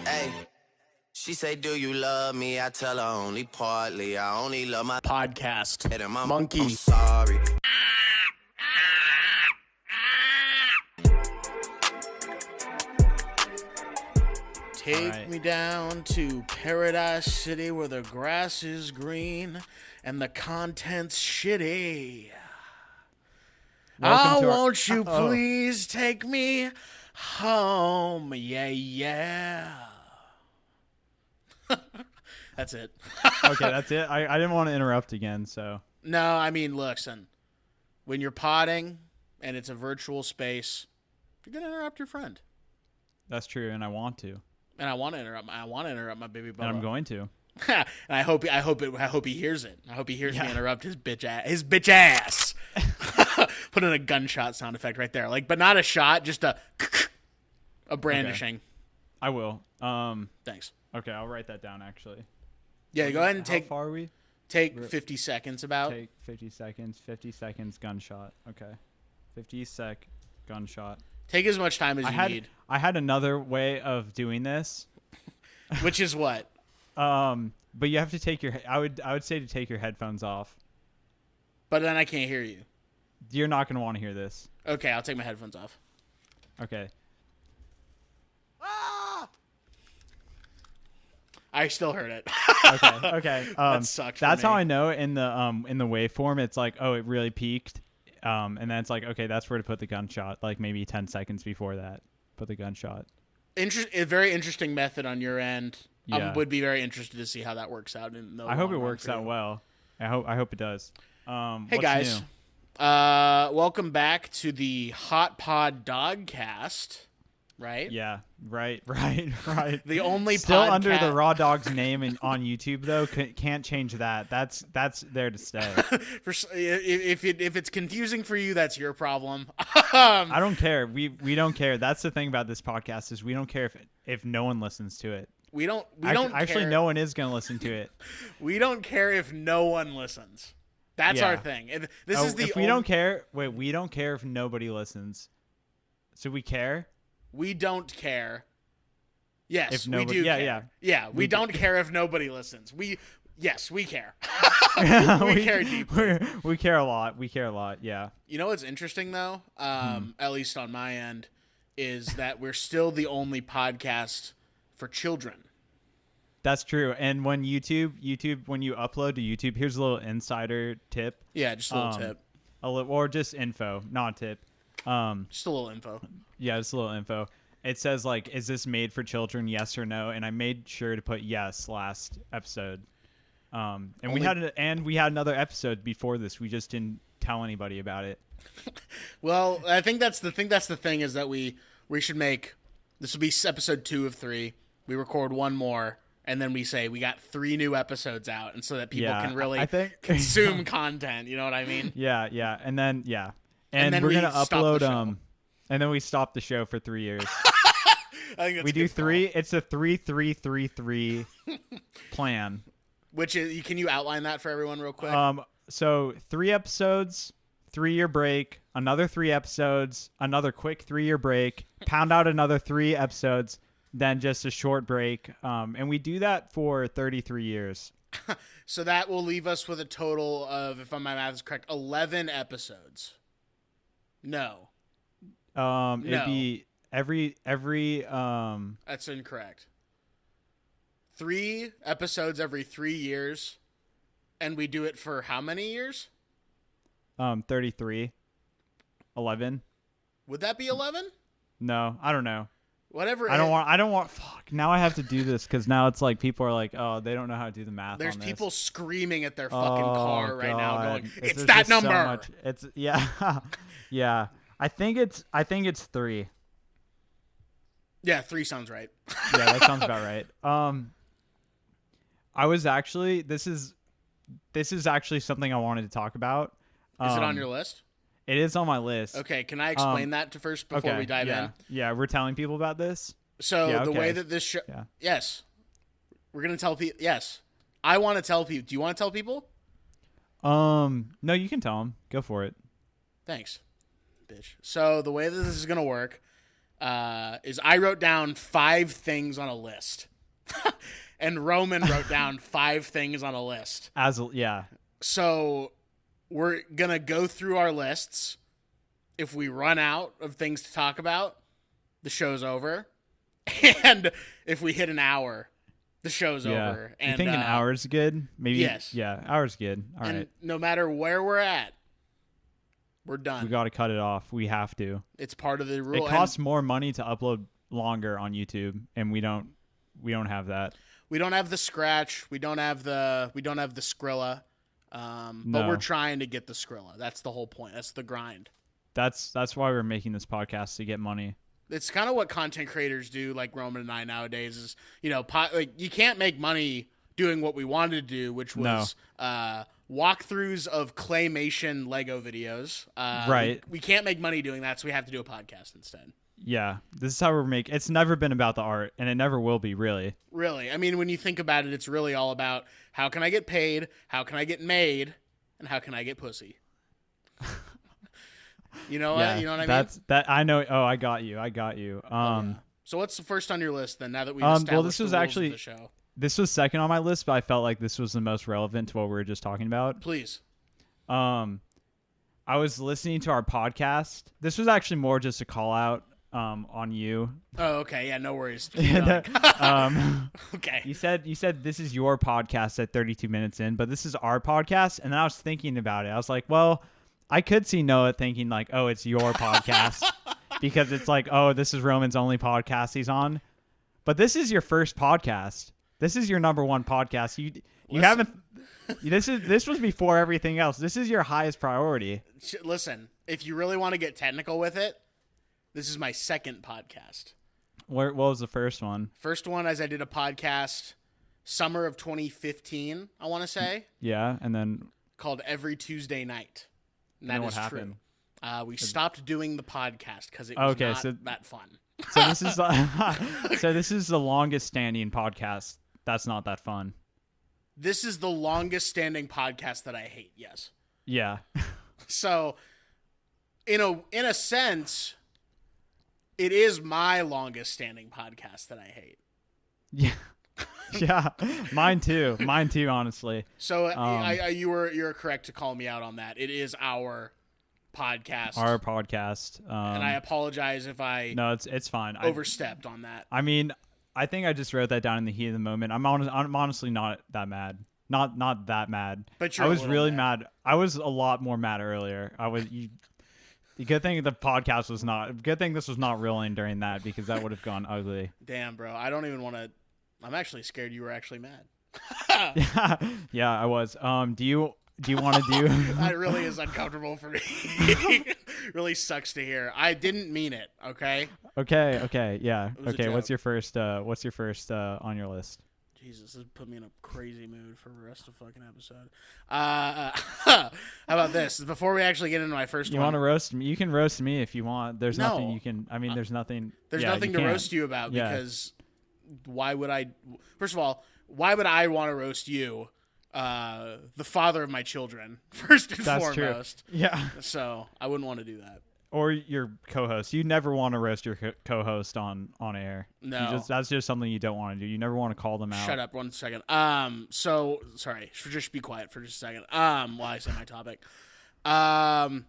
Hey, she say, do you love me? I tell her only partly. I only love my podcast. head and my Monkey. I'm sorry. Take me down to Paradise City where the grass is green and the content's shitty. Won't you please take me home? Yeah. That's it. Okay, that's it. I didn't want to interrupt again, so. No, I mean, listen. When you're potting and it's a virtual space, you're gonna interrupt your friend. That's true, and I want to. And I want to interrupt my baby Bubba. And I'm going to. And I hope he hears it. I hope he hears me interrupt his bitch ass. Put in a gunshot sound effect right there, like, but not a shot, just a brandishing. Okay. I will. Thanks. Okay, I'll write that down actually. Yeah, go ahead and How far are we? Take 50 seconds about. Take 50 seconds. 50 seconds gunshot. Okay. 50 sec gunshot. Take as much time as you need. I had another way of doing this. Which is what? But you have to take your. I would say to take your headphones off. But then I can't hear you. You're not going to want to hear this. Okay, I'll take my headphones off. Okay. I still heard it. Okay. That sucked. That's for me. how I know in the waveform. It's like, oh, it really peaked. And then it's like, okay, that's where to put the gunshot. Like maybe 10 seconds before that, put the gunshot. A very interesting method on your end. Yeah. Would be very interested to see how that works out. I hope it works out well. I hope it does. Hey guys, welcome back to the Hotpod Dogcast. Right? Yeah, right. The only still podcast under the RAWDOGZ name on YouTube though. Can't change that. That's there to stay. If it's confusing for you, that's your problem. I don't care. We don't care. That's the thing about this podcast is we don't care if no one listens to it. We don't actually care. No one is going to listen to it. We don't care if no one listens. That's our thing. We don't care if nobody listens. So we care? We don't care. Yes, if nobody, we do. Yeah. Yeah, we don't care if nobody listens. We care. We care deeply. We care a lot. Yeah. You know what's interesting though? At least on my end, is that we're still the only podcast for children. That's true. And when YouTube, when you upload to YouTube, here's a little insider tip. Yeah, just a little tip. Or just info, not a tip. Just a little info. Yeah, just a little info. It says like, is this made for children? Yes or no? And I made sure to put yes last episode. We had another episode before this. We just didn't tell anybody about it. Well, I think that's the thing is that we should make this will be episode 2 of 3. We record one more. And then we say we got 3 new episodes out, and so that people can really consume content. You know what I mean? Yeah. And then and we're gonna upload and then we stop the show for 3 years. I think that's we do 3. Call. It's a 3-3-3-3 plan. Which is, can you outline that for everyone real quick? So 3 episodes, 3-year break, another 3 episodes, another quick 3-year break, pound out another 3 episodes. Then just a short break. And we do that for 33 years. So that will leave us with a total of, if my math is correct, 11 episodes. No. It'd be every That's incorrect. 3 episodes every 3 years. And we do it for how many years? 33. 11. Would that be 11? No, I don't know. Whatever. I don't want. Fuck. Now I have to do this because now it's like people are like, oh, they don't know how to do the math. There's on this. people screaming at their fucking car right now, going, There's "It's that number." So much. It's yeah. I think it's 3. Yeah, 3 sounds right. Yeah, that sounds about right. I was actually this is actually something I wanted to talk about. Is it on your list? It is on my list. Okay, can I explain that first before we dive in? Yeah, we're telling people about this. So the way that this show, yes, we're gonna tell people. Yes, I want to tell people. Do you want to tell people? No, you can tell them. Go for it. Thanks, bitch. So the way that this is gonna work, is I wrote down 5 things on a list. And Roman wrote down 5 things on a list. So we're going to go through our lists. If we run out of things to talk about, the show's over. And if we hit an hour, the show's over. And, you think an hour's good? Maybe. Yes. Yeah, hour's good. All right. No matter where we're at, we're done. We got to cut it off. We have to. It's part of the rule. It costs more money to upload longer on YouTube, and we don't have that. We don't have the scratch. We don't have the Skrilla. But we're trying to get the Skrilla. That's the whole point. That's the grind. That's why we're making this podcast, to get money. It's kind of what content creators do, like Roman and I nowadays. Is you can't make money doing what we wanted to do, which was walkthroughs of claymation Lego videos. Right. We can't make money doing that, so we have to do a podcast instead. Yeah, this is how we're making. It's never been about the art, and it never will be, really. Really, I mean, when you think about it, it's really all about how can I get paid, how can I get made, and how can I get pussy. You know what? You know what I mean? That I know. Oh, I got you. So what's the first on your list then? Now that we've established the rules of the show. This was second on my list, but I felt like this was the most relevant to what we were just talking about. Please. I was listening to our podcast. This was actually more just a call out on you. Oh, okay. Yeah, no worries. Okay. You said this is your podcast at 32 minutes in, but this is our podcast. And then I was thinking about it. I was like, well, I could see Noah thinking like, oh, it's your podcast because it's like, oh, this is Roman's only podcast he's on. But this is your first podcast. This is your number one podcast. You haven't. This was before everything else. This is your highest priority. Listen, if you really want to get technical with it, this is my second podcast. What was the first one? First one, as I did a podcast summer of 2015, I want to say. Yeah, and then called Every Tuesday Night. And that is happened? True. We stopped doing the podcast because it was not that fun. So this is the longest standing podcast. That's not that fun. This is the longest standing podcast that I hate. Yes. Yeah. So, in a sense, it is my longest standing podcast that I hate. Yeah. Yeah. Mine too. Honestly. So you're correct to call me out on that. It is our podcast. And I apologize if I it's fine. Overstepped on that. I mean, I think I just wrote that down in the heat of the moment. I'm honestly not that mad. Not that mad. But I was really mad. I was a lot more mad earlier. The good thing the podcast was not. Good thing this was not rolling during that, because that would have gone ugly. Damn, bro. I don't even want to. I'm actually scared you were actually mad. Yeah, I was. Do you want to do? That really is uncomfortable for me. Really sucks to hear. I didn't mean it. Okay. Okay. Yeah. Okay. What's your first on your list? Jesus, this put me in a crazy mood for the rest of the fucking episode. How about this? Before we actually get into my first one. You want to roast me? You can roast me if you want. There's nothing you can. I mean, there's nothing. There's nothing to roast you about, because why would I? First of all, why would I want to roast you? The father of my children, first and foremost. True. Yeah. So I wouldn't want to do that. Or your co-host. You never want to roast your co-host on air. No. That's just something you don't want to do. You never want to call them out. Shut up 1 second. So sorry. Just be quiet for just a second. While I say my topic. I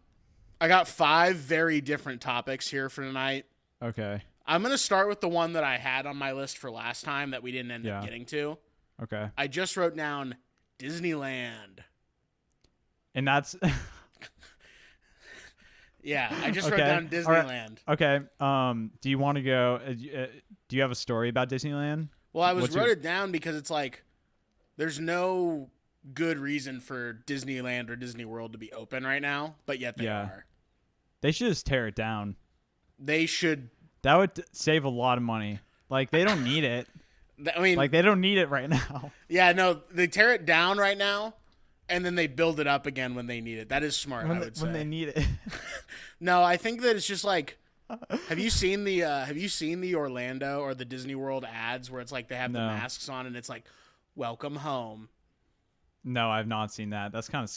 got 5 very different topics here for tonight. Okay. I'm gonna start with the one that I had on my list for last time that we didn't end up getting to. Okay. I just wrote down Disneyland. And that's. Yeah, I just wrote down Disneyland. Right. Okay. Do you want to go? Do you have a story about Disneyland? Well, I wrote it down because it's like there's no good reason for Disneyland or Disney World to be open right now, but yet they are. They should just tear it down. They should. That would save a lot of money. Like, they don't need it. I mean, like, they don't need it right now. Yeah, no, they tear it down right now, and then they build it up again when they need it. That is smart, I would say. When they need it. No, I think that it's just like, have you seen the Orlando or the Disney World ads where it's like they have the masks on and it's like, welcome home? No, I've not seen that. That's kind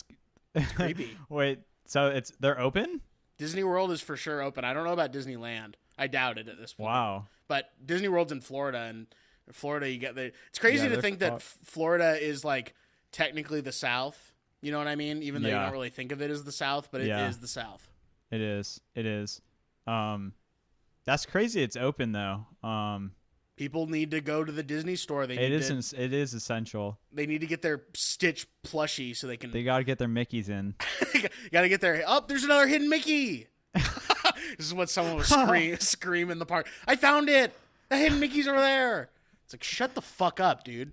of creepy. Wait, so they're open? Disney World is for sure open. I don't know about Disneyland. I doubt it at this point. Wow. But Disney World's in Florida, and Florida, you get the. It's crazy to think that Florida is like technically the South. You know what I mean? Even though you don't really think of it as the South, but it is the South. It is. It is. That's crazy. It's open though. People need to go to the Disney store. It is essential. They need to get their Stitch plushie so they can. They got to get their Mickeys in. Got to get their. Oh, there's another hidden Mickey. This is what someone was scream in the park. I found it. The hidden Mickey's over there. It's like, shut the fuck up, dude.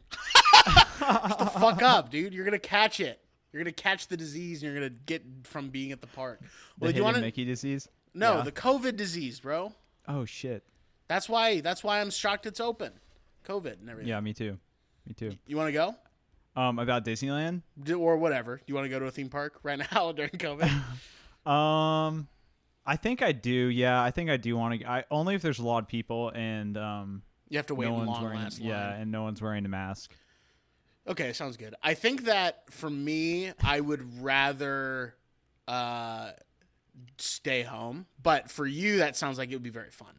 Shut the fuck up, dude. You're gonna catch it. You're gonna catch the disease, and you're gonna get from being at the park. Well, the hidden Mickey disease? No, the COVID disease, bro. Oh shit. That's why I'm shocked it's open. COVID and everything. Yeah, me too. You want to go? About Disneyland? Or whatever. You want to go to a theme park right now during COVID? I think I do. Yeah, I think I do want to. Only if there's a lot of people and you have to wait in long last line. Yeah, and no one's wearing a mask. Okay, sounds good. I think that for me, I would rather stay home. But for you, that sounds like it would be very fun.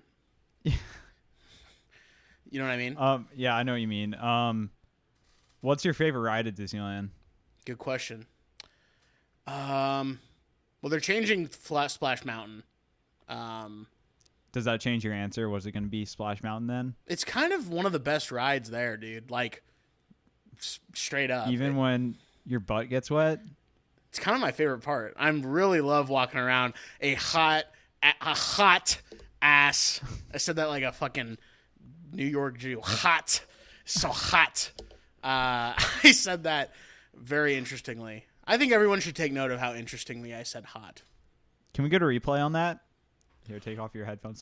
You know what I mean? Yeah, I know what you mean. What's your favorite ride at Disneyland? Good question. Well, they're changing Splash Mountain. Does that change your answer? Was it going to be Splash Mountain then? It's kind of one of the best rides there, dude. Like, straight up. Even when your butt gets wet? It's kind of my favorite part. I really love walking around a hot ass. I said that like a fucking New York Jew. Hot. So hot. I said that very interestingly. I think everyone should take note of how interestingly I said hot. Can we get a replay on that? Here, take off your headphones.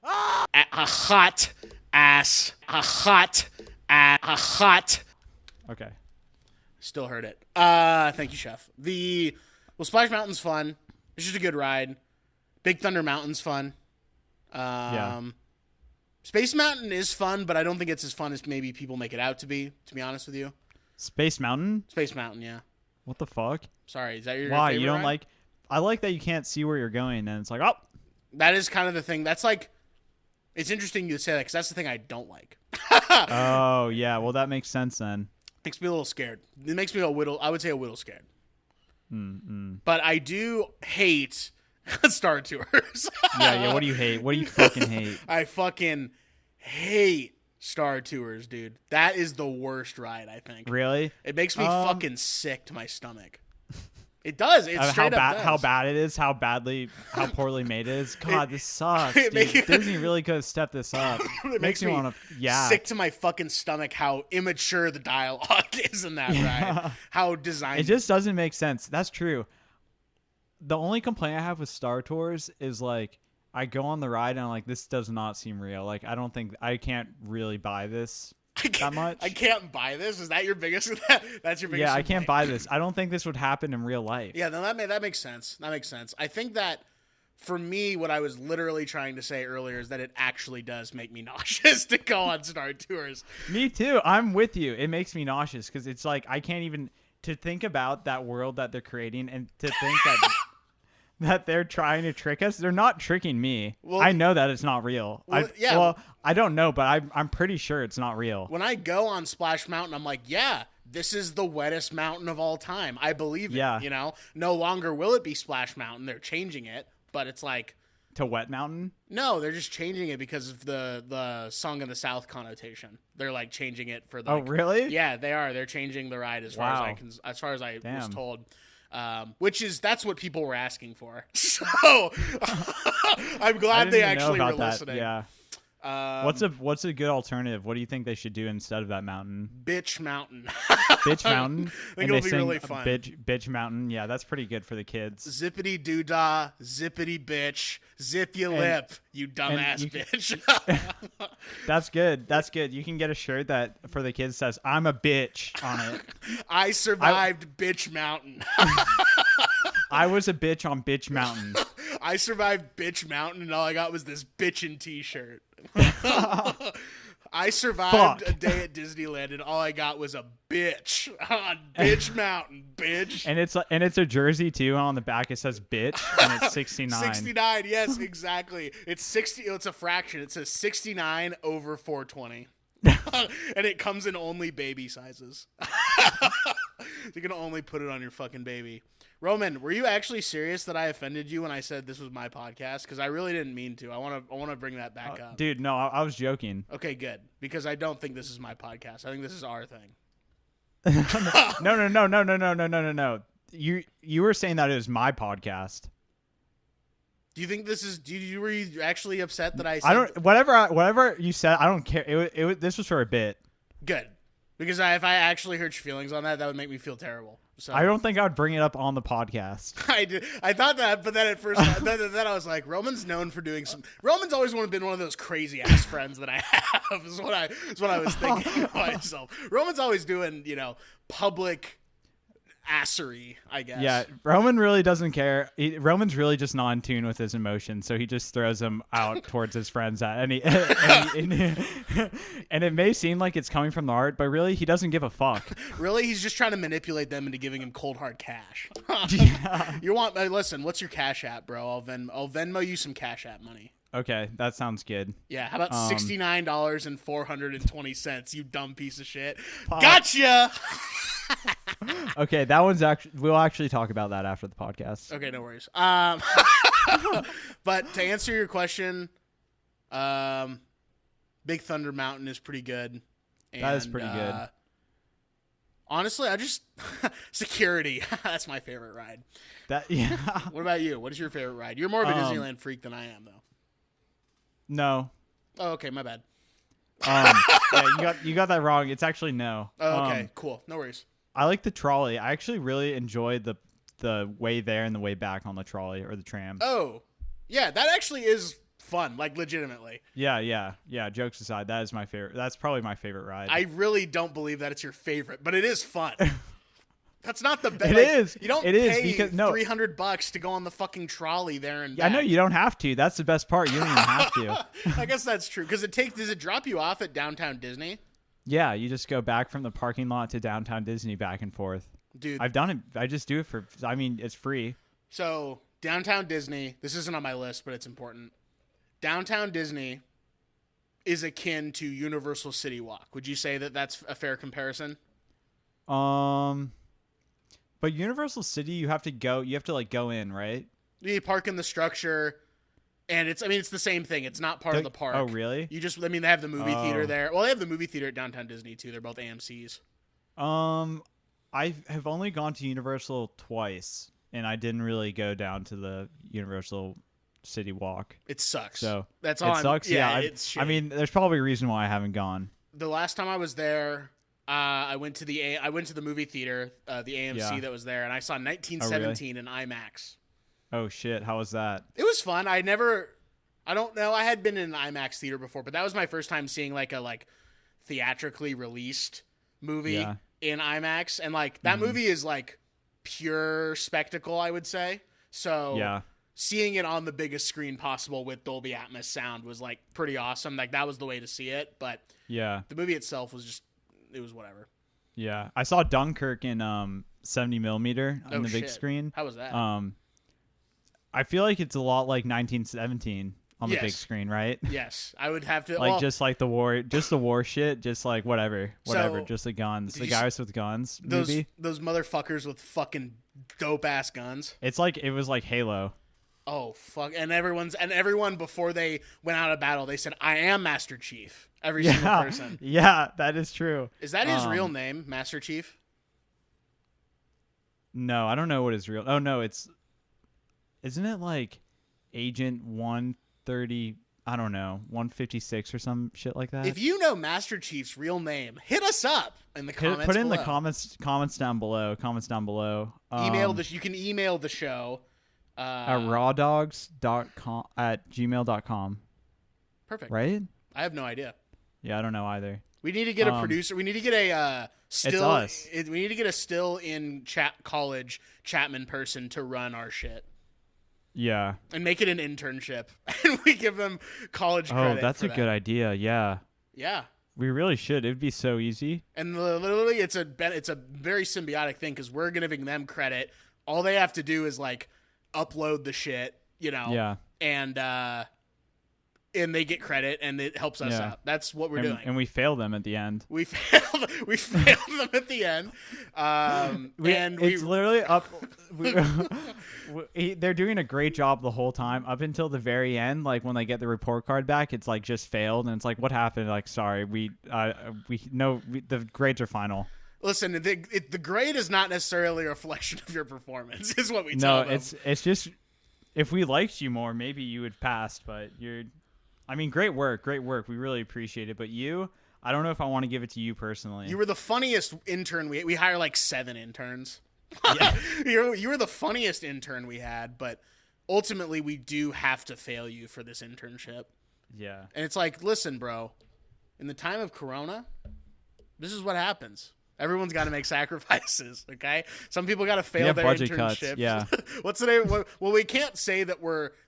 A hot ass. A hot. Okay. Still heard it. Thank you, Chef. Splash Mountain's fun. It's just a good ride. Big Thunder Mountain's fun. Space Mountain is fun, but I don't think it's as fun as maybe people make it out to be honest with you. Space Mountain? Space Mountain, yeah. What the fuck? Sorry, is that your Why? favorite You don't ride? like... I like that you can't see where you're going, and it's like, oh! That is kind of the thing. That's like... It's interesting you say that, because that's the thing I don't like. Oh, yeah. Well, that makes sense then. Makes me a little scared. It makes me I would say a little scared. But I do hate Star Tours. Yeah. What do you hate? What do you fucking hate? I fucking hate Star Tours, dude. That is the worst ride, I think. Really? It makes me fucking sick to my stomach. It does. It straight up does. How bad it is, how poorly made it is. God, this sucks, dude. Disney really could have stepped this up. It makes me want to sick to my fucking stomach how immature the dialogue is in that ride. How designed. It just doesn't make sense. That's true. The only complaint I have with Star Tours is like I go on the ride and I'm like, this does not seem real. Like I can't really buy this. That much? I can't buy this. Is that your biggest? That's your biggest. Yeah, I can't buy this. I don't think this would happen in real life. Yeah, no, that makes sense. That makes sense. I think that for me, what I was literally trying to say earlier is that it actually does make me nauseous to go on Star Tours. Me too. I'm with you. It makes me nauseous because it's like I can't even to think about that world that they're creating and to think that they're trying to trick us. They're not tricking me. Well, I know that it's not real. I don't know, but I'm pretty sure it's not real. When I go on Splash Mountain, I'm like, yeah, this is the wettest mountain of all time. I believe it. Yeah. You know, no longer will it be Splash Mountain. They're changing it, but it's like to Wet Mountain. No, they're just changing it because of the Song of the South connotation. They're like changing it for. Oh, really? Yeah, they are. They're changing the ride as far as I was told. That's what people were asking for. So I'm glad they actually were listening. Yeah. What's a good alternative? What do you think they should do instead of that mountain? Bitch Mountain. Bitch Mountain. I think it'll be really fun. Bitch Mountain. Yeah, that's pretty good for the kids. Zippity doodah, zippity bitch, zip your lip, you dumbass bitch. That's good. That's good. You can get a shirt that for the kids says "I'm a bitch" on it. I survived Bitch Mountain. I was a bitch on Bitch Mountain. I survived Bitch Mountain, and all I got was this bitchin' t-shirt. I survived a day at Disneyland, and all I got was a bitch on Bitch Mountain, bitch. And it's a jersey too, and on the back it says bitch, and it's 69. 69, yes, exactly. It's 60. It's a fraction. It says 69 over 420. And it comes in only baby sizes. You can only put it on your fucking baby. Roman, were you actually serious that I offended you when I said this was my podcast? Because I really didn't mean to. I want to bring that back up. Dude, no, I was joking. Okay, good. Because I don't think this is my podcast. I think this is our thing. No. You were saying that it was my podcast. Do you think this is? Were you actually upset that I said? I don't. Whatever you said, I don't care. This was for a bit. Good, because if I actually hurt your feelings on that, that would make me feel terrible. So I don't think I would bring it up on the podcast. I did. I thought that, but then at first, then I was like, Roman's known for doing some. Roman's always been one of those crazy ass friends that I have. Is what I was thinking of myself. Roman's always doing, public assery, I guess. Yeah, Roman really doesn't care. Roman's really just not in tune with his emotions, so he just throws them out towards his friends. And it may seem like it's coming from the heart, but really, he doesn't give a fuck. Really, he's just trying to manipulate them into giving him cold hard cash. Yeah. Listen, what's your Cash App, bro? I'll Venmo you some Cash App money. Okay, that sounds good. Yeah, how about $69.420? You dumb piece of shit. Gotcha. Okay, that one's we'll actually talk about that after the podcast. Okay, no worries. But to answer your question, Big Thunder Mountain is pretty good. That is pretty good. Honestly, security. That's my favorite ride. Yeah. What about you? What is your favorite ride? You're more of a Disneyland freak than I am, though. No. Oh, okay, my bad. Yeah, you got that wrong. It's actually no. Oh, okay, cool. No worries. I like the trolley. I actually really enjoyed the way there and the way back on the trolley or the tram. Oh, yeah, that actually is fun, like legitimately. Yeah. Jokes aside, that is my favorite. That's probably my favorite ride. I really don't believe that it's your favorite, but it is fun. That's not the best. It is. You don't pay $300 to go on the fucking trolley there and back. I know you don't have to. That's the best part. You don't even have to. I guess that's true. Because does it drop you off at downtown Disney? Yeah, you just go back from the parking lot to downtown Disney back and forth. Dude. I've done it. I just do it it's free. So, downtown Disney, this isn't on my list, but it's important. Downtown Disney is akin to Universal City Walk. Would you say that that's a fair comparison? But Universal City, you have to go in, right? You park in the structure, and it's the same thing. It's not part of the park. Oh, really? They have the movie theater there. Well, they have the movie theater at downtown Disney too. They're both AMC's. I have only gone to Universal twice, and I didn't really go down to the Universal City Walk. It sucks. So that's all. It sucks. Yeah, it's I mean, there's probably a reason why I haven't gone. The last time I was there, I went to the movie theater, the AMC that was there, and I saw 1917 in IMAX. Oh shit! How was that? It was fun. I don't know. I had been in an IMAX theater before, but that was my first time seeing a theatrically released movie in IMAX, and that movie is pure spectacle, I would say. So seeing it on the biggest screen possible with Dolby Atmos sound was pretty awesome. That was the way to see it. But the movie itself was just. It was whatever. Yeah, I saw Dunkirk in 70 millimeter on the big screen. How was that? I feel like it's a lot like 1917 on the big screen, right? Yes, I would have to. Just the war shit, just whatever, just the guns, the guys with guns. Those motherfuckers with fucking dope ass guns. It was like Halo. Oh fuck! And everyone before they went out of battle, they said, "I am Master Chief." Every single person. Yeah, that is true. Is that his real name, Master Chief? No, I don't know what his real. Oh no, isn't it Agent 130? I don't know, 156 or some shit like that. If you know Master Chief's real name, hit us up in the comments. Put in the comments down below. You can email the show. At RAWDOGZ @gmail.com. Perfect. Right? I have no idea. Yeah, I don't know either. We need to get a producer. We need to get a still. It's us. We need to get a still in college Chapman person to run our shit. Yeah. And make it an internship, and we give them college credit. Oh, that's a good idea. Yeah. Yeah. We really should. It'd be so easy. And literally, it's a very symbiotic thing because we're giving them credit. All they have to do is like upload the shit, Yeah. and they get credit, and it helps us out. That's what we're doing. And we fail them at the end. We failed them at the end. It's literally up. They're doing a great job the whole time up until the very end. Like when they get the report card back, it's like just failed, and it's like, what happened? Like, sorry, the grades are final. Listen, the grade is not necessarily a reflection of your performance. Is what we tell them. No, it's just if we liked you more, maybe you would pass. But great work. We really appreciate it. But I don't know if I want to give it to you personally. You were the funniest intern. We hire like 7 interns. Yeah. You were the funniest intern we had, but ultimately we do have to fail you for this internship. Yeah. And it's like, listen, bro, in the time of Corona, this is what happens. Everyone's got to make sacrifices, okay? Some people got to fail their budget internships. cuts, yeah. What's the name? Well, we can't say that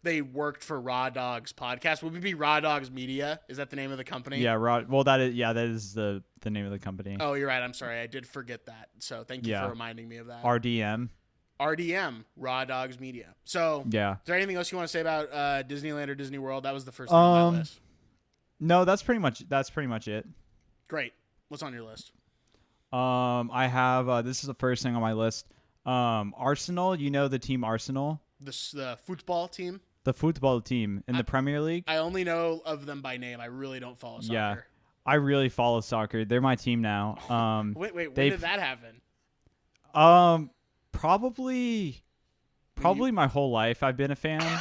they worked for RAWDOGZ podcast. Would we be RAWDOGZ Media? Is that the name of the company? Yeah, that is the name of the company. Oh, you're right. I'm sorry. I did forget that. So thank you for reminding me of that. RDM, RAWDOGZ Media. So yeah. Is there anything else you want to say about Disneyland or Disney World? That was the first thing on my list. No, that's pretty much it. Great. What's on your list? I have this is the first thing on my list. Arsenal, the team Arsenal, The football team, the football team in the Premier League. I only know of them by name. I really don't follow soccer. Yeah, I really follow soccer. They're my team now. Wait, when did that happen? Probably my whole life I've been a fan.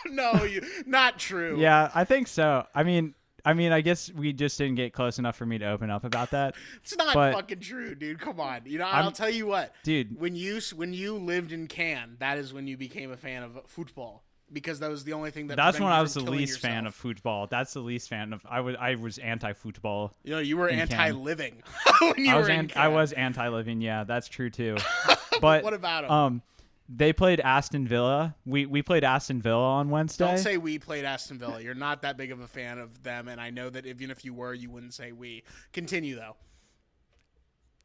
No, not true. Yeah, I think so. I mean, I guess we just didn't get close enough for me to open up about that. It's not fucking true, dude. Come on. I'll tell you what, dude. When you lived in Cannes, that is when you became a fan of football, because that was the only thing that. That's when I was the least fan of football. That's the least fan of. I was anti-football. You were anti-living when you were in Cannes. I was anti-living. Yeah, that's true too. But what about them? They played Aston Villa. We played Aston Villa on Wednesday. Don't say we played Aston Villa. You're not that big of a fan of them, and I know that even if you were, you wouldn't say we. Continue, though.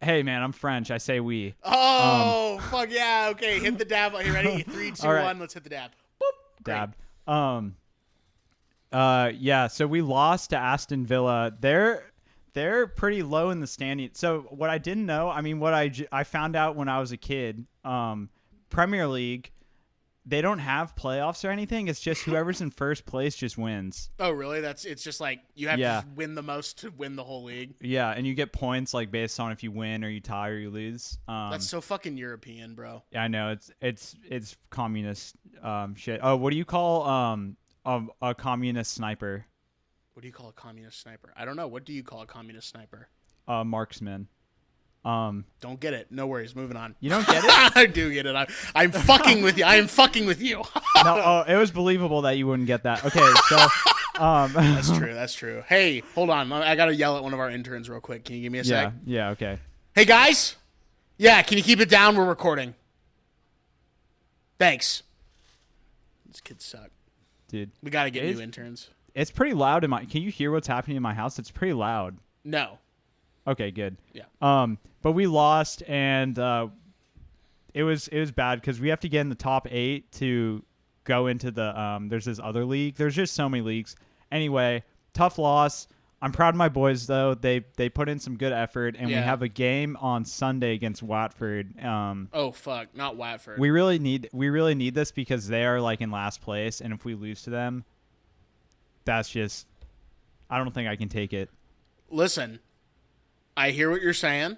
Hey, man, I'm French. I say we. Oh, fuck yeah. Okay, hit the dab. Are you ready? 3, 2, 1. Let's hit the dab. Boop. Dab. Yeah, so we lost to Aston Villa. They're pretty low in the standing. So what I didn't know, what I found out when I was a kid, Premier League, they don't have playoffs or anything. It's just whoever's in first place just wins. Oh, really? It's just like you have to win the most to win the whole league. Yeah, and you get points like based on if you win or you tie or you lose. That's so fucking European, bro. Yeah, I know. It's communist shit. Oh, what do you call a communist sniper? What do you call a communist sniper? I don't know. What do you call a communist sniper? Marksman. Don't get it. No worries. Moving on. You don't get it? I do get it. I'm fucking with you. I am fucking with you. No, it was believable that you wouldn't get that. Okay, so That's true. Hey, hold on. I gotta yell at one of our interns real quick. Can you give me a sec? Yeah, okay. Hey guys. Yeah, can you keep it down? We're recording. Thanks. These kids suck. Dude. We gotta get new interns. It's pretty loud can you hear what's happening in my house? It's pretty loud. No. Okay, good. Yeah. But we lost, and it was bad because we have to get in the top 8 to go into the there's this other league. There's just so many leagues. Anyway, tough loss. I'm proud of my boys though. They put in some good effort, and we have a game on Sunday against Watford. Oh fuck, not Watford. We really need this because they are like in last place, and if we lose to them, that's just I don't think I can take it. Listen. I hear what you're saying.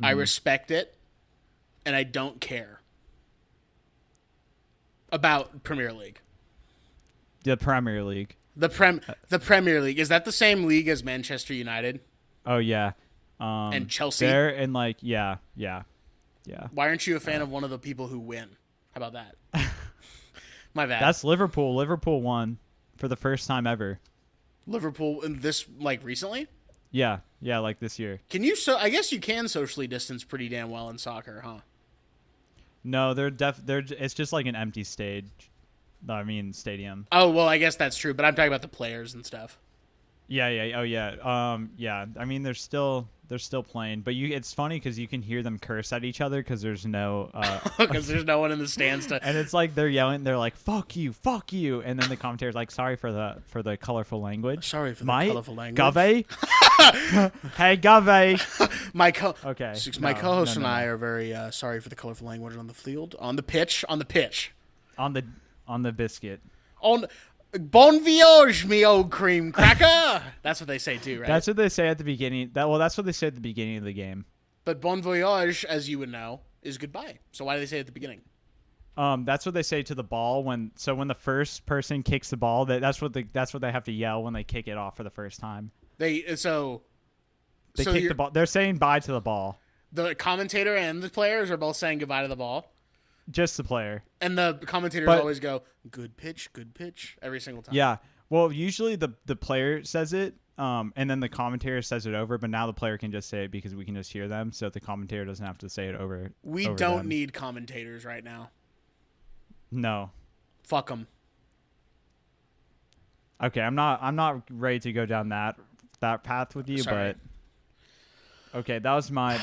I respect it, and I don't care about Premier League. The Premier League. The Premier League, is that the same league as Manchester United? Oh yeah. And Chelsea. They're in like yeah. Why aren't you a fan of one of the people who win? How about that? My bad. That's Liverpool. Liverpool won for the first time ever. Liverpool in this like recently? Yeah, like this year. I guess you can socially distance pretty damn well in soccer, huh? No, it's just like an empty stage. Stadium. Oh, well, I guess that's true, but I'm talking about the players and stuff. Oh yeah. I mean, they're still playing, but it's funny because you can hear them curse at each other because there's no because there's no one in the stands to. And it's like they're yelling. They're like, "Fuck you, fuck you," and then the commentator's like, "Sorry for the colorful language." Sorry for the Mate, colorful language. Govey. Hey, Govey. My co-host and I are very sorry for the colorful language on the field, on the pitch. On the biscuit. On bon voyage, me old cream cracker. That's what they say too, right? That's what they say at the beginning. That's what they say at the beginning of the game. But bon voyage, as you would know, is goodbye. So why do they say it at the beginning? That's what they say to the ball when the first person kicks the ball. That's what they have to yell when they kick it off for the first time. They kick the ball. They're saying bye to the ball. The commentator and the players are both saying goodbye to the ball. Just the player. And the commentators always go, good pitch, every single time. Yeah. Well, usually the player says it, and then the commentator says it over, but now the player can just say it because we can just hear them, so the commentator doesn't have to say it over. We over don't them. need commentators right now. No. Fuck them. Okay, I'm not ready to go down that path with you, Sorry. but okay, that was my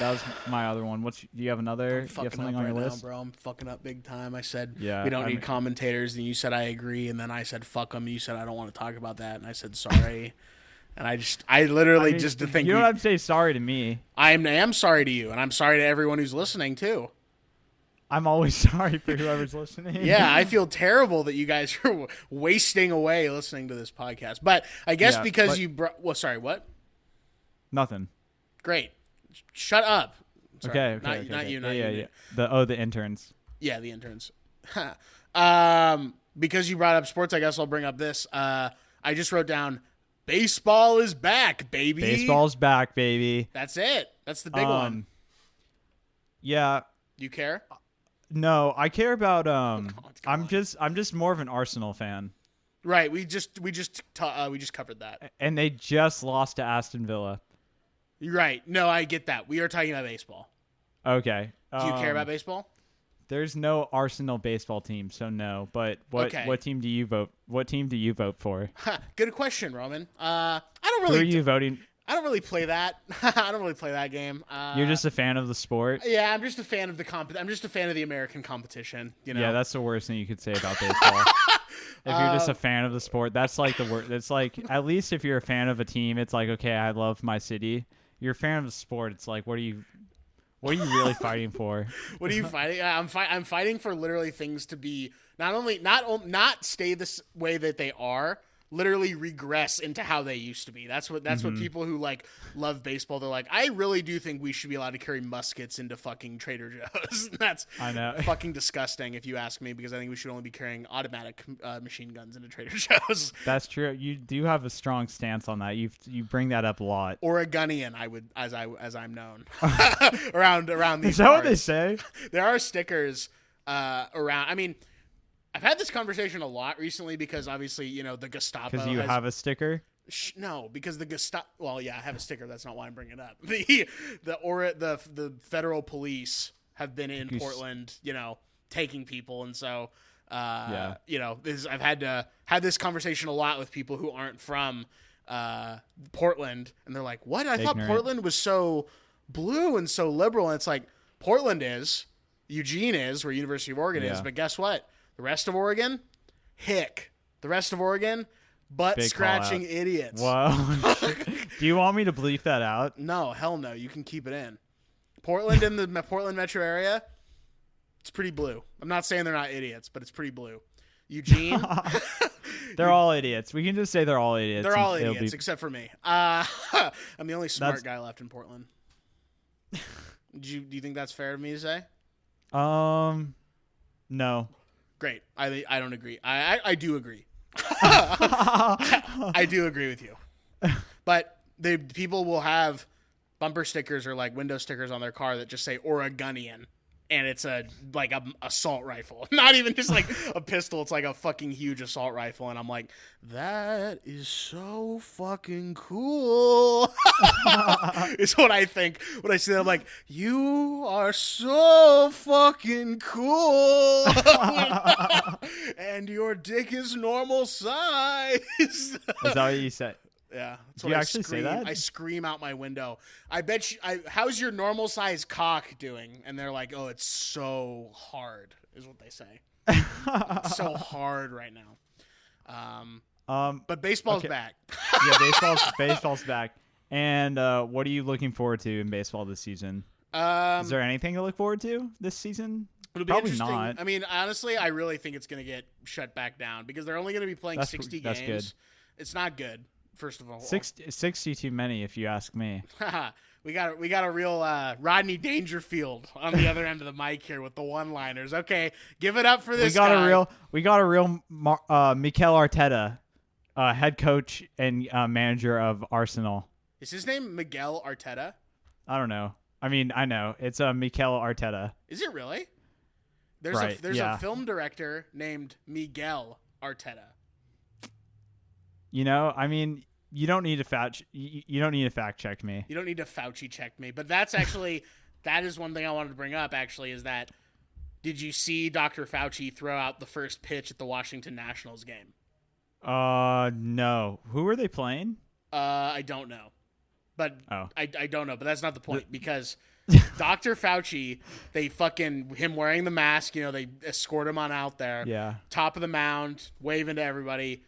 other one. Do you have another? Do you have something on your list? Now, bro. I'm fucking up big time. I said we don't I need mean, commentators, and you said I agree, and then I said fuck them. You said I don't want to talk about that, and I said sorry. And I literally just to think you don't have to say sorry to me. I am sorry to you, and I'm sorry to everyone who's listening too. I'm always sorry for whoever's listening. Yeah, I feel terrible that you guys are wasting away listening to this podcast. But I guess because you brought... Well, sorry, what? Nothing. Great. Shut up. Sorry. Okay. Not you. The interns. Yeah, the interns. Because you brought up sports, I guess I'll bring up this. I just wrote down, baseball is back, baby. Baseball's back, baby. That's it. That's the big one. Yeah. You care? No, I care about I'm just more of an Arsenal fan. Right, we just covered that. And they just lost to Aston Villa. You're right. No, I get that. We are talking about baseball. Okay. Do you care about baseball? There's no Arsenal baseball team, so no. But what team do you vote? What team do you vote for? Good question, Roman. I don't really. Who are you voting? I don't really play that. I don't really play that game. You're just a fan of the sport. Yeah, I'm just a fan of I'm just a fan of the American competition. You know. Yeah, that's the worst thing you could say about baseball. If you're just a fan of the sport, that's like the worst. It's like, at least if you're a fan of a team, it's like, okay, I love my city. You're a fan of the sport. It's like, what are you really fighting for? What are you fighting? I'm fighting for literally things to be not stay this way that they are. Literally regress into how they used to be. That's what people who like love baseball, they're like, I really do think we should be allowed to carry muskets into fucking Trader Joe's. That's fucking disgusting if you ask me, because I think we should only be carrying automatic machine guns into Trader Joe's. That's true. You do have a strong stance on that. You bring that up a lot. Or a Gunnian, I would as I'm known. around these Is that parts. what they say? There are stickers around. I mean, I've had this conversation a lot recently because obviously, you know, the Gestapo. Because you have a sticker? No, because the Gestapo. Well, yeah, I have a sticker. That's not why I'm bringing it up. The federal police have been in Portland, you know, taking people, and so you know, I've had this conversation a lot with people who aren't from Portland, and they're like, "What? I thought Portland was so blue and so liberal." And it's like, Portland is, Eugene is, where University of Oregon is, but guess what? The rest of Oregon, hick. The rest of Oregon, butt-scratching idiots. Wow. Do you want me to bleep that out? No, hell no. You can keep it in. Portland in the Portland metro area, it's pretty blue. I'm not saying they're not idiots, but it's pretty blue. Eugene. They're all idiots. We can just say they're all idiots. They're all idiots, except for me. I'm the only smart guy left in Portland. Do you think that's fair of me to say? No. Great. I don't agree. I do agree. I do agree with you. But the people will have bumper stickers or like window stickers on their car that just say Oregonian, and it's a assault rifle. Not even just like a pistol, it's like a fucking huge assault rifle, and I'm like, that is so fucking cool. Is what I think when I see that. I'm like, you are so fucking cool. And your dick is normal size. Is that what you said? Yeah. That's Do you actually say that? I scream out my window. I bet you, how's your normal size cock doing? And they're like, oh, it's so hard, is what they say. It's so hard right now. But baseball's back. Yeah, baseball's back. And what are you looking forward to in baseball this season? Is there anything to look forward to this season? It'll be Probably interesting. not. I mean, honestly, I really think it's going to get shut back down because they're only going to be playing 60 games. That's good. It's not good, first of all. 60 too many, if you ask me. we got a real Rodney Dangerfield on the other end of the mic here with the one-liners. Okay, give it up for this guy. We got a real Mikel Arteta, head coach and manager of Arsenal. Is his name Miguel Arteta? I don't know. I mean, I know it's Mikel Arteta. Is it really? There's a film director named Miguel Arteta. You know, I mean, you don't need to fact check me. You don't need to Fauci check me. But that's actually that is one thing I wanted to bring up. Actually, is that did you see Dr. Fauci throw out the first pitch at the Washington Nationals game? No. Who were they playing? I don't know. But I don't know. But that's not the point because Dr. Fauci, him wearing the mask, they escort him on out there. Yeah. Top of the mound, waving to everybody.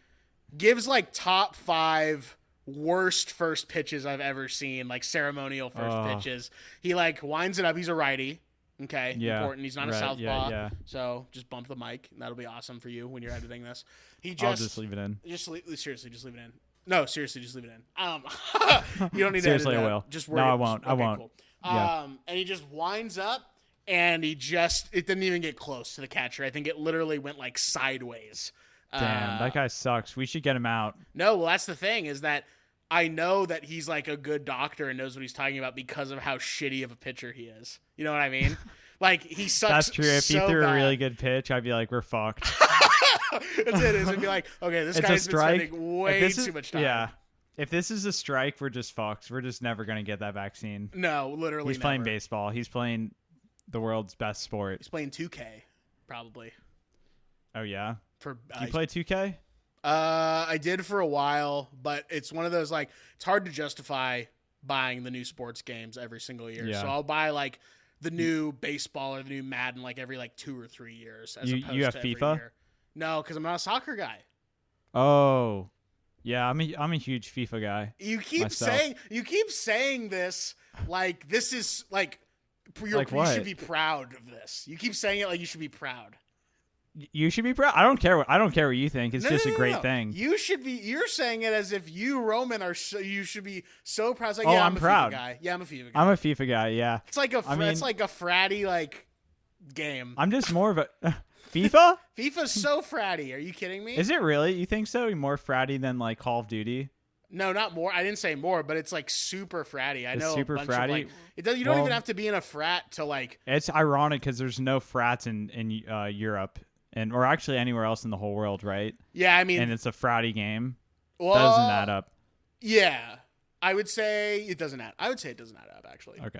Gives like top 5 worst first pitches I've ever seen, like ceremonial first pitches. He like winds it up. He's a righty. Okay. Yeah. Important. He's not a southpaw. Yeah. So just bump the mic. That'll be awesome for you when you're editing this. I'll just leave it in. Seriously, just leave it in. No, seriously, just leave it in. You don't need to seriously, edit it. I will. Just no, I won't. Okay, I won't. Cool. Yeah. And he just winds up, and it didn't even get close to the catcher. I think it literally went like sideways. Damn, that guy sucks. We should get him out. No, well, that's the thing is that I know that he's like a good doctor and knows what he's talking about because of how shitty of a pitcher he is. You know what I mean? Like he sucks. That's true. If he threw a really good pitch, I'd be like, we're fucked. That's it. It'd be like, okay, this guy's been spending way too much time. Yeah. If this is a strike, we're just fucked. We're just never going to get that vaccine. No, literally He's playing baseball. He's playing the world's best sport. He's playing 2K, probably. Oh, yeah? Do you play 2K? I did for a while, but it's one of those, like, it's hard to justify buying the new sports games every single year. Yeah. So I'll buy, like, the new baseball or the new Madden, like, every, like, 2 or 3 years. As opposed you have to FIFA? Every year. No, because I'm not a soccer guy. Oh, yeah, I'm a huge FIFA guy. You keep saying this like this is like you should be proud of this. You keep saying it like you should be proud. You should be proud. I don't care what you think. It's just a great thing. You should be. You're saying it as if you, Roman, you should be so proud. It's like, I'm proud. FIFA guy. Yeah, I'm a FIFA guy. I'm a FIFA guy. Yeah. It's like it's like a fratty like game. I'm just more of a FIFA. FIFA's so fratty. Are you kidding me? Is it really? You think so? More fratty than like Call of Duty? No, not more. I didn't say more, but it's like super fratty. I know super a bunch fratty. Of, like, you don't even have to be in a frat to like. It's ironic because there's no frats in Europe or actually anywhere else in the whole world, right? Yeah, I mean, and it's a fratty game. Well, that doesn't add up. Yeah, I would say it doesn't add. I would say it doesn't add up actually. Okay.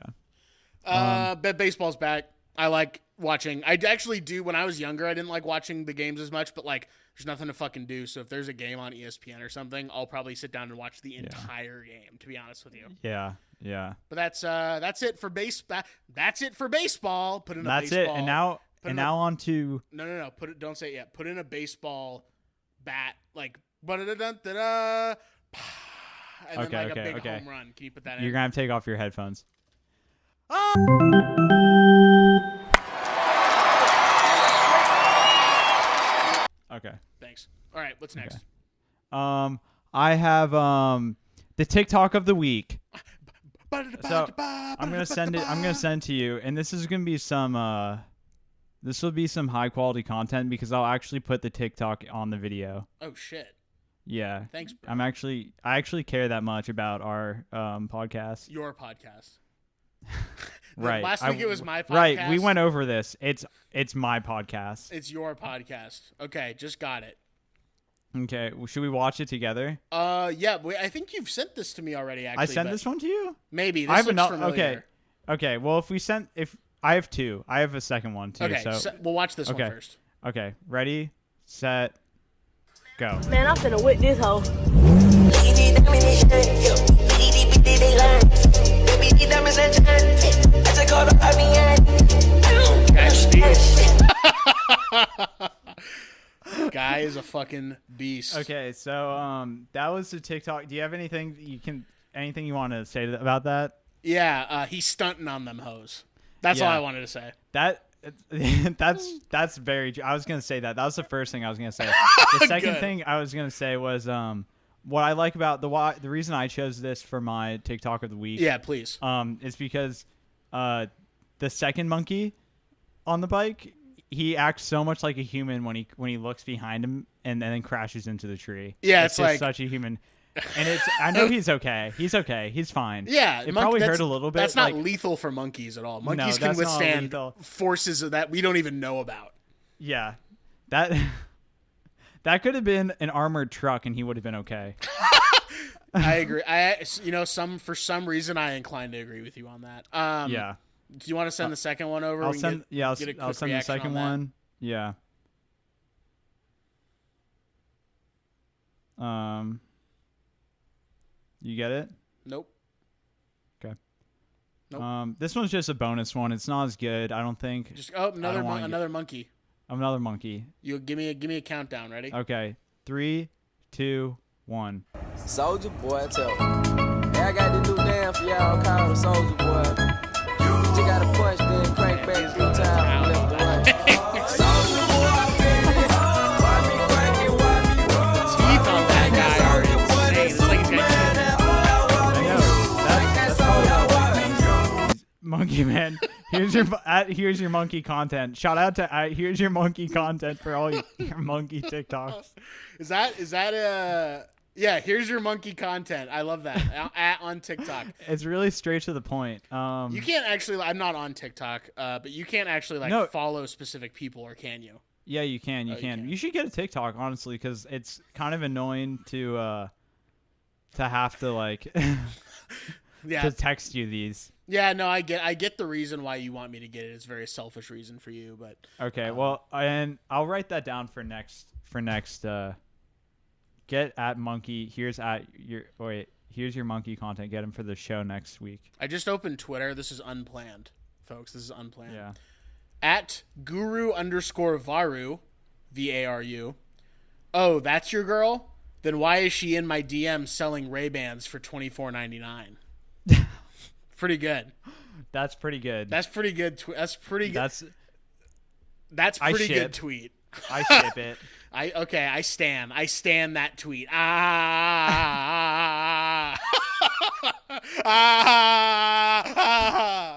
But baseball's back. I like watching. I actually do. When I was younger, I didn't like watching the games as much, but like there's nothing to fucking do. So if there's a game on ESPN or something, I'll probably sit down and watch the entire game, to be honest with you. Yeah. Yeah. But that's it for that's it for baseball. Put in a that's baseball. It. And now on to No. Don't say it yet. Put in a baseball bat like da-da-da-da-da, and then like a big home run. Can you put that in? You're gonna have to take off your headphones. Okay. Thanks. All right, what's next? Okay. I have the TikTok of the week. So I'm gonna send it to you, and this is gonna be some this will be some high quality content because I'll actually put the TikTok on the video. Oh shit. Yeah. Thanks, bro. I actually care that much about our podcast. Your podcast. Right. Last week it was my podcast. Right. We went over this. It's my podcast. It's your podcast. Okay, just got it. Okay. Should we watch it together? Yeah. I think you've sent this to me already. Actually, I sent this one to you. Maybe. This looks familiar. Okay. Well, if I have two, I have a second one too. Okay. So we'll watch this one first. Okay. Ready, set, go. Man, I'm finna whip this hoe. Guy is a fucking beast. Okay, so that was the TikTok. Do you have anything you want to say about that? Yeah, he's stunting on them hoes. That's all I wanted to say. That's very. I was gonna say that. That was the first thing I was gonna say. The second thing I was gonna say was what I like about the reason I chose this for my TikTok of the week. Yeah, please. Is because the second monkey on the bike, he acts so much like a human when he looks behind him and then crashes into the tree. Yeah, it's just like such a human. And I know he's okay. He's okay. He's fine. Yeah, it probably hurt a little bit. That's not lethal for monkeys at all. Monkeys can withstand forces that we don't even know about. Yeah, that could have been an armored truck, and he would have been okay. I agree. For some reason, I incline to agree with you on that. Yeah. Do you want to send the second one over? I'll send the second one. Yeah. You get it? Nope. Okay. Nope. This one's just a bonus one. It's not as good, I don't think. Just another monkey. Another monkey. You give me a countdown. Ready? Okay. 3, 2, 1. Soldier boy, tell me. Hey, I got this new name for y'all called the Soldier Boy. You just gotta punch, then crank back 3 times from left to right. Soldier Boy, baby. Why me cranking, why me roll? Teeth on that guy are insane. It's like he's got Monkey Man, here's your monkey content. Shout out to here's your monkey content for all your monkey TikToks. Is that yeah? Here's your monkey content. I love that on TikTok. It's really straight to the point. You can't actually. I'm not on TikTok, but you can't actually follow specific people, or can you? Yeah, you can. You can. You should get a TikTok, honestly, because it's kind of annoying to have to to text you these. Yeah, no, I get the reason why you want me to get it. It's a very selfish reason for you, but okay. Well, and I'll write that down for next. Get at monkey. Here's your monkey content. Get him for the show next week. I just opened Twitter. This is unplanned, folks. This is unplanned. Yeah. At guru_varu, VARU. Oh, that's your girl? Then why is she in my DM selling Ray-Bans for $24.99? Pretty good. That's pretty good. That's pretty good. That's pretty good. That's pretty good tweet. I ship it. I stand that tweet.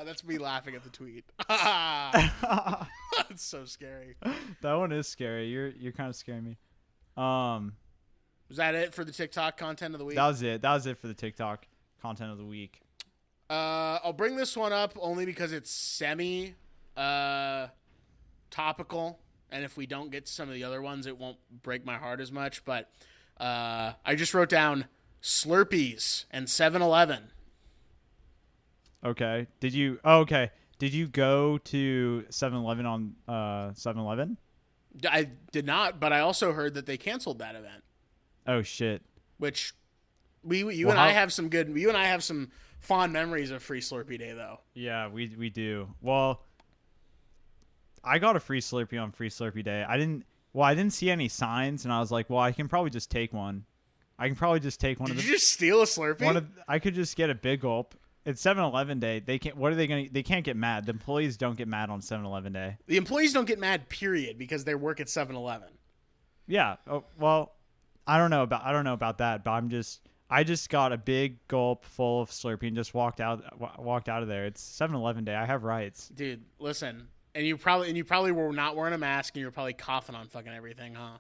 That's me laughing at the tweet. That's so scary. That one is scary. You're kind of scaring me. Was that it for the TikTok content of the week? That was it for the TikTok content of the week. I'll bring this one up only because it's semi topical, and if we don't get to some of the other ones, it won't break my heart as much. But I just wrote down Slurpees and 7-Eleven. Okay. Did you? Oh, okay. Did you go to 7-Eleven on 7-Eleven? I did not, but I also heard that they canceled that event. Oh shit! Which you and I have some fond memories of Free Slurpee Day, though. Yeah, we do. Well, I got a free Slurpee on Free Slurpee Day. I didn't see any signs, and I was like, well, I can probably just take one. Did you just steal a Slurpee? I could just get a big gulp. It's 7-Eleven Day. They can't get mad. The employees don't get mad on 7-Eleven Day. The employees don't get mad, period, because they work at 7-Eleven. Yeah. Oh, well, I don't know about that, but I just got a big gulp full of Slurpee and just walked out of there. It's 7-Eleven Day. I have rights. Dude, listen. And you probably were not wearing a mask, and you were probably coughing on fucking everything, huh?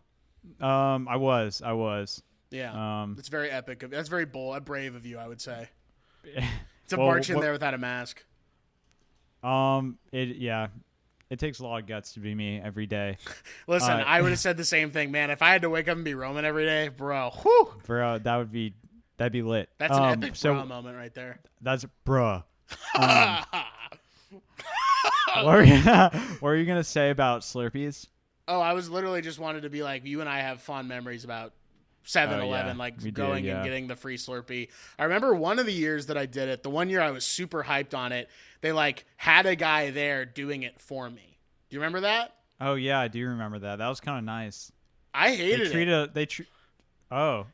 I was. Yeah. It's very epic. That's very bold, brave of you, I would say. To march in there without a mask. It takes a lot of guts to be me every day. Listen, I would have said the same thing, man. If I had to wake up and be Roman every day, bro, whew. Bro, that'd be lit. That's an epic bro moment right there. That's bruh. What were you gonna say about Slurpees? Oh, I was literally just wanted to be like, you and I have fond memories about 7-Eleven, going and getting the free Slurpee. I remember one of the years that I did it, the one year I was super hyped on it, they had a guy there doing it for me. Do you remember that? Oh yeah, I do remember that. That was kind of nice. I hated it. Oh.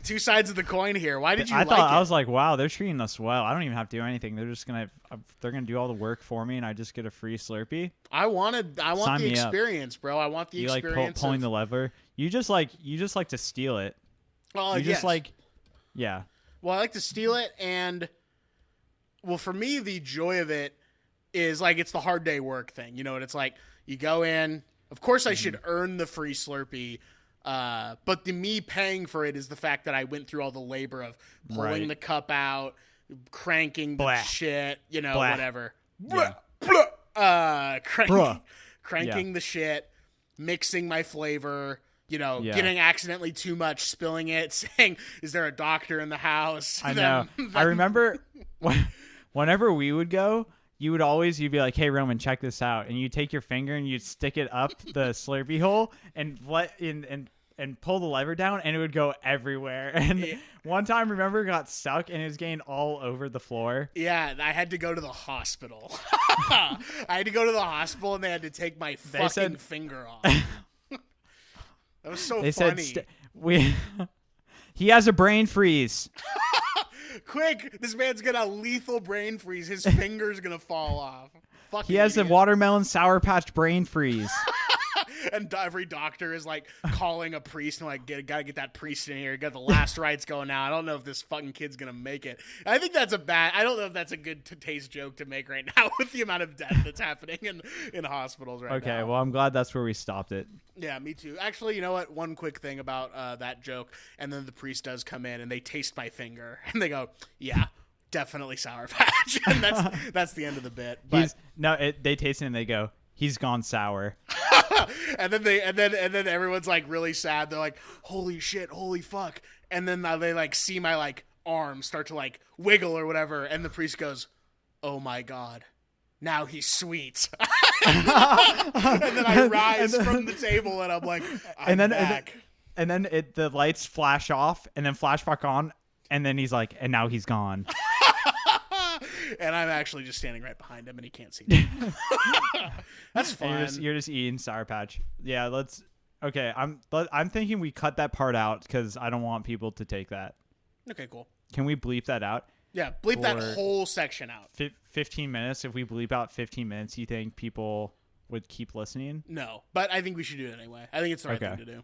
Two sides of the coin here. Why did you I was like, wow, they're treating us well. I don't even have to do anything. They're gonna do all the work for me, and I just get a free Slurpee. I want the experience, bro. I want the experience. You like pulling the lever. You just like to steal it. Well, yeah. Well, I like to steal it, and for me, the joy of it is it's the hard day work thing. You know what it's like? You go in. Of course, I should earn the free Slurpee. But me paying for it is the fact that I went through all the labor of pulling the cup out, cranking the shit, whatever. Yeah. Cranking the shit, mixing my flavor, getting accidentally too much, spilling it, saying, "Is there a doctor in the house?" I know. I remember whenever we would go, you'd be like, "Hey Roman, check this out," and you take your finger and you'd stick it up the Slurpee hole and pull the lever down, and it would go everywhere. And one time, remember, it got stuck and it was getting all over the floor. Yeah, I had to go to the hospital. I had to go to the hospital, and they had to take my fucking finger off. That was so funny. He has a brain freeze. Quick, this man's got a lethal brain freeze. His finger's gonna fall off. He has a watermelon Sour Patch brain freeze. And every doctor is calling a priest and gotta get that priest in here. Got the last rites going now. I don't know if this fucking kid's gonna make it. I think I don't know if that's a good taste joke to make right now with the amount of death that's happening in hospitals right now. Okay, well, I'm glad that's where we stopped it. Yeah, me too. Actually, you know what? One quick thing about that joke, and then the priest does come in and they taste my finger and they go, "Yeah, definitely Sour Patch." And that's the end of the bit. But they taste it and they go, "He's gone sour." and then everyone's really sad. They're like, "Holy shit, holy fuck!" And then they see my arm start to wiggle or whatever, and the priest goes, "Oh my god, now he's sweet." And then I rise from the table and I'm like, I'm back. And then the lights flash off and then flash back on, and then he's like, "And now he's gone." And I'm actually just standing right behind him, and he can't see me. That's fine. You're just eating Sour Patch. Yeah, let's. Okay, I'm thinking we cut that part out because I don't want people to take that. Okay, cool. Can we bleep that out? Yeah, bleep that whole section out. 15 minutes. If we bleep out 15 minutes, you think people would keep listening? No, but I think we should do it anyway. I think it's the right thing to do.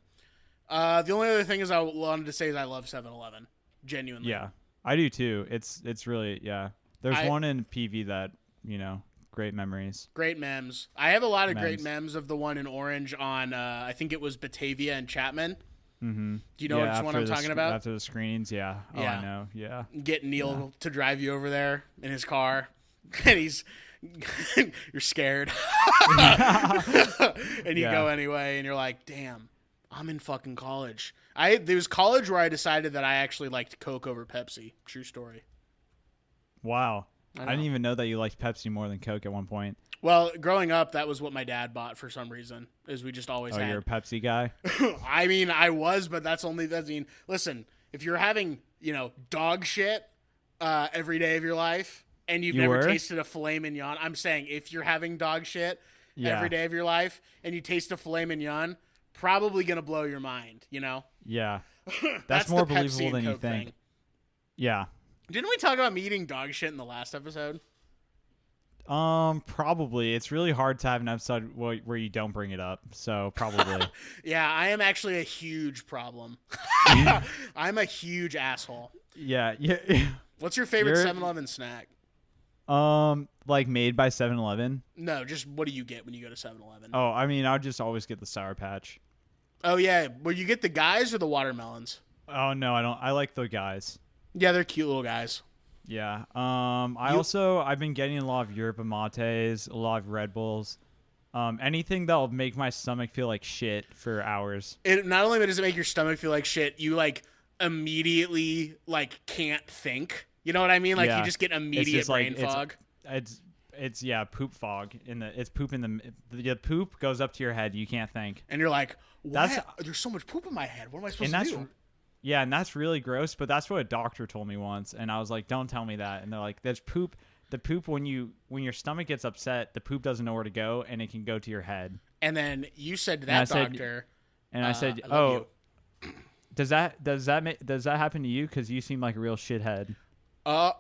The only other thing I wanted to say is I love 7-Eleven. Genuinely. Yeah, I do too. It's really, yeah. There's one in PV that, great memories. Great memes. I have a lot of great memes of the one in Orange on, I think it was Batavia and Chapman. Mm-hmm. Do you know which one I'm talking about? After the screenings, yeah. Oh, I know, yeah. Get Neil to drive you over there in his car, and you're scared. And you go anyway, and you're like, damn, I'm in fucking college. There was college where I decided that I actually liked Coke over Pepsi. True story. Wow. I didn't even know that you liked Pepsi more than Coke at one point. Well, growing up, that was what my dad bought for some reason, is we just always had. Oh, you're a Pepsi guy? I mean, I was, but listen, if you're having, dog shit every day of your life, and you've never tasted a filet mignon, I'm saying if you're having dog shit every day of your life, and you taste a filet mignon, probably going to blow your mind, Yeah. That's more believable than you think. Thing. Yeah. Didn't we talk about me eating dog shit in the last episode? Probably. It's really hard to have an episode where you don't bring it up, so probably. Yeah, I am actually a huge problem. I'm a huge asshole. Yeah. What's your favorite 7-Eleven snack? Made by 7-Eleven? No, just what do you get when you go to 7-Eleven? Oh, I mean, I'll just always get the Sour Patch. Oh, yeah. Will you get the guys or the watermelons? Oh, no, I don't. I like the guys. Yeah, they're cute little guys. Yeah. I've been getting a lot of yerba mates, a lot of Red Bulls. Anything that'll make my stomach feel like shit for hours. It not only does it make your stomach feel like shit, you immediately can't think. You know what I mean? You just get immediate brain fog. It's poop fog it's poop in the poop goes up to your head. You can't think. And you're like, why? There's so much poop in my head. What am I supposed to do? Yeah, and that's really gross, but that's what a doctor told me once, and I was like, don't tell me that. And they're like, there's poop. The poop, when your stomach gets upset, the poop doesn't know where to go, and it can go to your head. And then you said to that doctor, I said, oh, does that happen to you? Because you seem like a real shithead. That's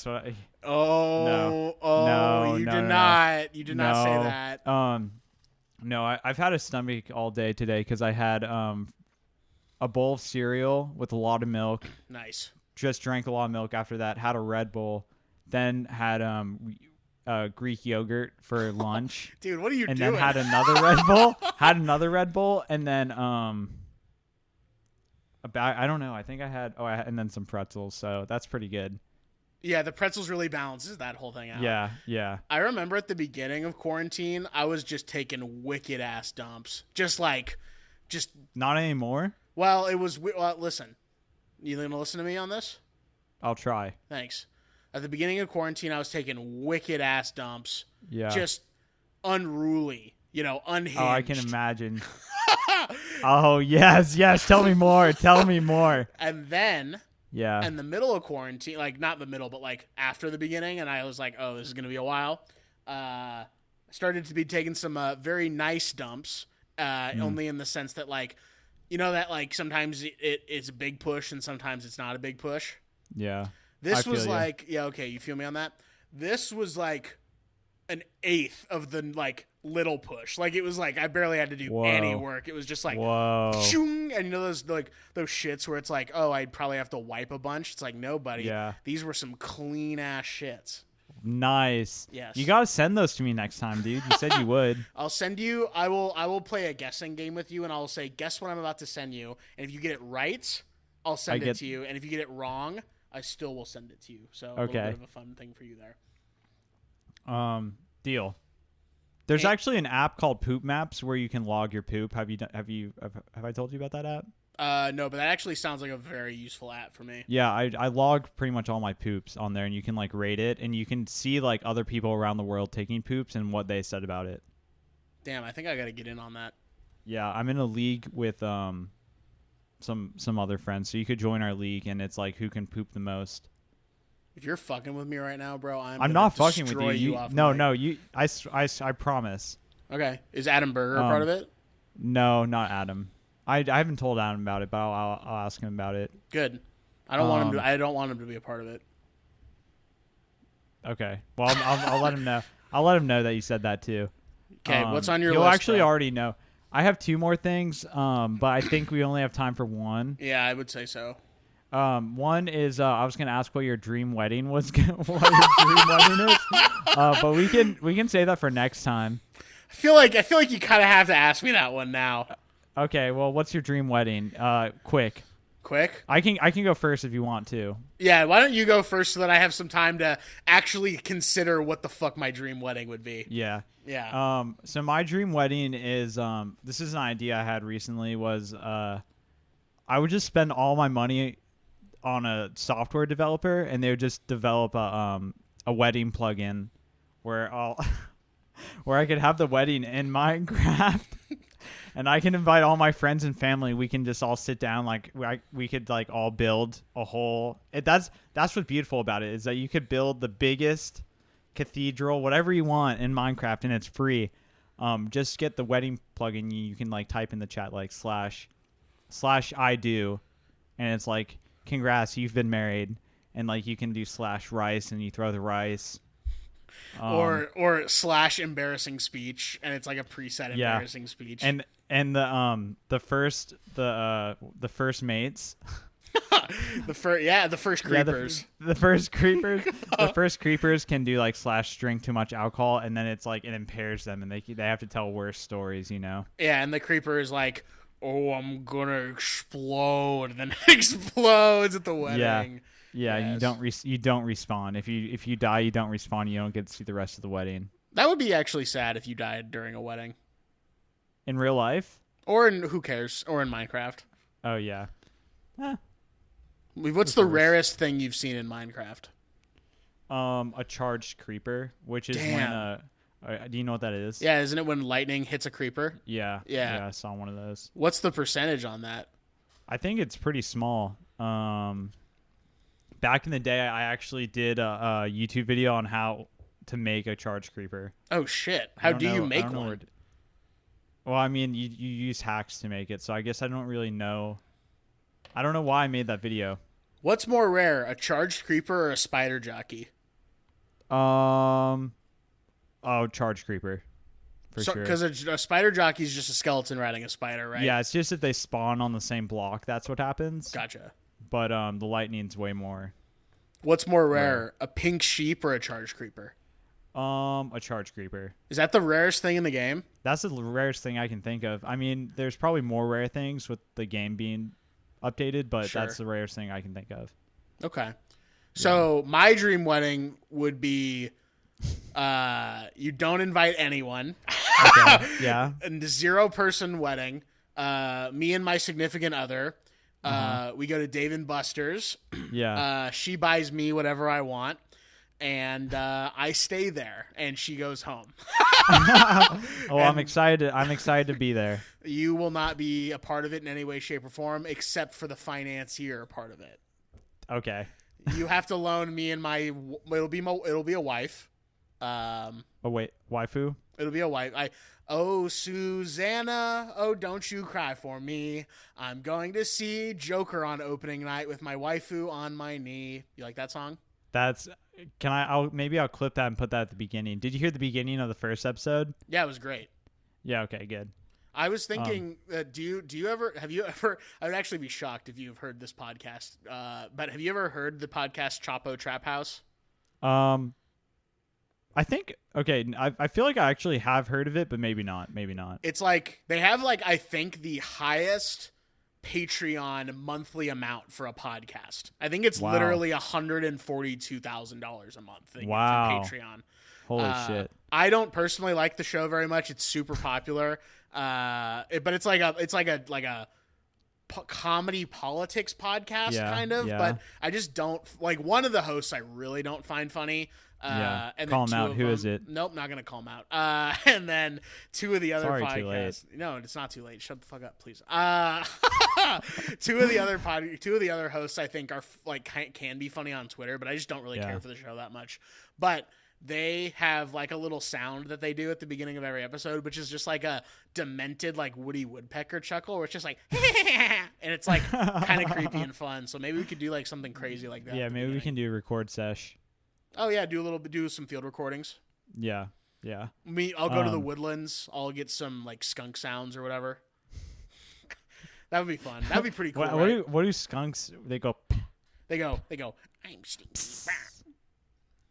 what. You did not say that. No, I've had a stomach all day today because I had a bowl of cereal with a lot of milk. Nice. Just drank a lot of milk after that. Had a Red Bull. Then had Greek yogurt for lunch. Dude, what are you and doing? And then had another Red Bull. And then I don't know. I think I had and then some pretzels. So that's pretty good. Yeah, the pretzels really balances that whole thing out. Yeah. I remember at the beginning of quarantine, I was just taking wicked ass dumps. Just not anymore. Well, it was. Listen, you gonna listen to me on this? I'll try. Thanks. At the beginning of quarantine, I was taking wicked ass dumps. Yeah. Just unruly, unhinged. Oh, I can imagine. Oh, yes. Tell me more. And then, yeah, in the middle of quarantine, like not the middle, but like after the beginning, and I was like, oh, this is gonna be a while. Started to be taking some very nice dumps. Only in the sense that that sometimes it's a big push and sometimes it's not a big push. Yeah. This was okay, you feel me on that? This was like an eighth of the little push. It was I barely had to do any work. It was just whoa. Choong, and those shits where it's oh, I'd probably have to wipe a bunch. It's no, buddy. Yeah. These were some clean ass shits. Nice. Yes. You gotta send those to me next time, dude. You said you would. I'll send you. I will play a guessing game with you, and I'll say, guess what I'm about to send you. And if you get it right, I'll send it to you. And if you get it wrong, I still will send it to you. So a little bit of a fun thing for you there. Deal. There's actually an app called Poop Maps where you can log your poop. Have I told you about that app? No, but that actually sounds like a very useful app for me. Yeah, I log pretty much all my poops on there, and you can rate it, and you can see other people around the world taking poops and what they said about it. Damn, I think I got to get in on that. Yeah, I'm in a league with some other friends, so you could join our league, and it's who can poop the most. If you're fucking with me right now, bro, I'm not fucking with you. No, you. I promise. Okay, is Adam Berger part of it? No, not Adam. I haven't told Adam about it, but I'll ask him about it. Good. I don't want him to. I don't want him to be a part of it. Okay. Well, I'll let him know. I'll let him know that you said that too. Okay. What's on your list? You'll actually already know. I have two more things, but I think we only have time for one. Yeah, I would say so. One is I was gonna ask what your dream wedding was. What your dream wedding is, but we can say that for next time. I feel like you kind of have to ask me that one now. Okay, well, what's your dream wedding? Quick. I can go first if you want to. Yeah, why don't you go first so that I have some time to actually consider what the fuck my dream wedding would be. Yeah. Yeah. So my dream wedding is this is an idea I had recently was I would just spend all my money on a software developer, and they would just develop a wedding plugin where where I could have the wedding in Minecraft. And I can invite all my friends and family. We can just all sit down, we could all build a whole. That's what's beautiful about it is that you could build the biggest cathedral, whatever you want in Minecraft, and it's free. Just get the wedding plugin. You can type in the chat / I do, and it's congrats, you've been married, and you can do /rice, and you throw the rice. Or / embarrassing speech, and it's a preset embarrassing speech. And the first mates. the first creepers. The first creepers. The first creepers can do /drink too much alcohol, and then it's it impairs them, and they have to tell worse stories, Yeah, and the creeper is oh, I'm gonna explode, and then it explodes at the wedding. Yeah, yes. You don't respawn. If you die, you don't respawn. You don't get to see the rest of the wedding. That would be actually sad if you died during a wedding. In real life? Or in who cares? Or in Minecraft. Oh yeah. What's the rarest thing you've seen in Minecraft? A charged creeper, which is Damn. when do you know what that is? Yeah, isn't it when lightning hits a creeper? Yeah. Yeah. Yeah, I saw one of those. What's the percentage on that? I think it's pretty small. Back in the day, I actually did a YouTube video on how to make a charged creeper. Oh shit! How do you make one? Well, I mean, you use hacks to make it, so I guess I don't really know. I don't know why I made that video. What's more rare, a charged creeper or a spider jockey? Oh, charged creeper. For sure. Because a spider jockey is just a skeleton riding a spider, right? Yeah, it's just if they spawn on the same block, that's what happens. Gotcha. But the lightning's way more. What's more rare, a pink sheep or a charged creeper? A charged creeper. Is that the rarest thing in the game? That's the rarest thing I can think of. I mean, there's probably more rare things with the game being updated, but Sure. that's the rarest thing I can think of. Okay. So my dream wedding would be you don't invite anyone. Okay. Yeah. And a 0-person wedding. Me and my significant other. We go to Dave & Buster's. Yeah. She buys me whatever I want. And I stay there, and she goes home. I'm excited. I'm excited to be there. You will not be a part of it in any way, shape, or form, except for the financier part of it. Okay. You have to loan me and it'll be a wife. Oh wait, waifu? It'll be a wife. Oh, Susanna, oh, don't you cry for me. I'm going to see Joker on opening night with my waifu on my knee. You like that song? Maybe I'll clip that and put that at the beginning. Did you hear the beginning of the first episode? Yeah, it was great. Yeah, okay, good. I was thinking, have you ever, I would actually be shocked if you've heard this podcast, but have you ever heard the podcast Chapo Trap House? I think, okay, I feel like I actually have heard of it, but maybe not. It's like, they have I think the highest Patreon monthly amount for a podcast. I think it's literally $142,000 a month. Wow. For Patreon. Holy shit. I don't personally like the show very much. It's super popular. But it's like a comedy politics podcast kind of, but I just don't one of the hosts I really don't find funny. And call him out. Who is it? Nope, not gonna call him out. And then two of the other podcasts. Too late. No, it's not too late. Shut the fuck up, please. Two of the other hosts I think are can be funny on Twitter, but I just don't really care for the show that much. But they have a little sound that they do at the beginning of every episode, which is just a demented Woody Woodpecker chuckle, where it's just and it's kind of creepy and fun. So maybe we could do something crazy like that. Yeah, maybe we can do a record sesh. Oh yeah, do some field recordings. Yeah. I'll go to the woodlands. I'll get some skunk sounds or whatever. That would be fun. That would be pretty cool. What do skunks? They go. They go. I'm stinky.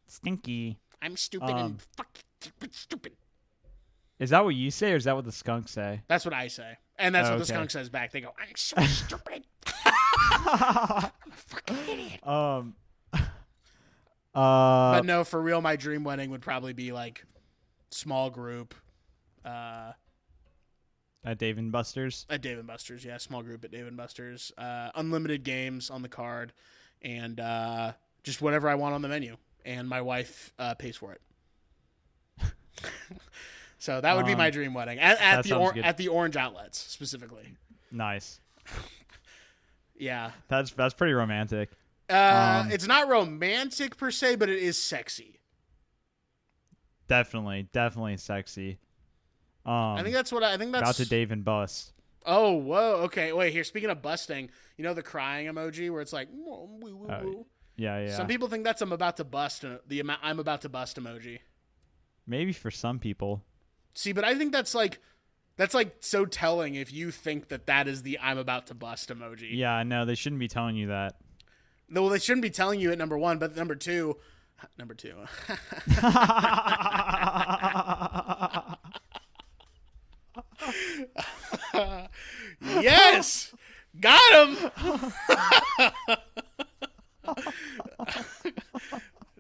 Stinky. I'm stupid and fucking stupid. Is that what you say, or is that what the skunks say? That's what I say, and that's what the skunk says back. They go, "I'm so stupid. I'm a fucking idiot." But no, for real, my dream wedding would probably be small group. At Dave & Buster's? At Dave & Buster's, yeah. Small group at Dave & Buster's. Unlimited games on the card. And just whatever I want on the menu. And my wife pays for it. So that would be my dream wedding. At the Orange Outlets, specifically. Nice. Yeah. That's pretty romantic. It's not romantic per se, but it is sexy. Definitely sexy. I think that's about to Dave and bust. Oh, whoa. Okay, wait. Here, speaking of busting, the crying emoji where it's Yeah. Some people think that's I'm about to bust emoji. Maybe for some people. See, but I think that's so telling if you think that is the I'm about to bust emoji. Yeah, no, they shouldn't be telling you that. Well, they shouldn't be telling you at number one, but number two. Yes, got him.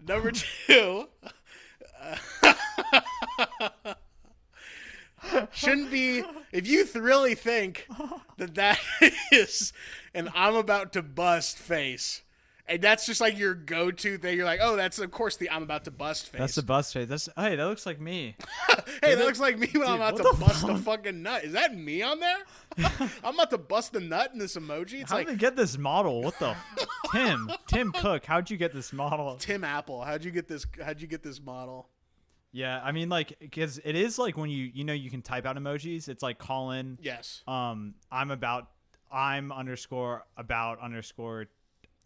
Number two. Shouldn't be, if you really think that is an I'm about to bust face, And that's just like your go-to thing. You're like, oh, that's of course the I'm about to bust face. That's the bust face. Hey, that looks like me. Hey, that looks like me when I'm about to bust a fucking nut. Is that me on there? I'm about to bust a nut in this emoji. It's How like did they get this model? What the Tim Cook? How'd you get this model? Tim Apple. How'd you get this model? Yeah, I mean, like, because it is like when you can type out emojis. It's like Colin. Yes. I'm underscore about underscore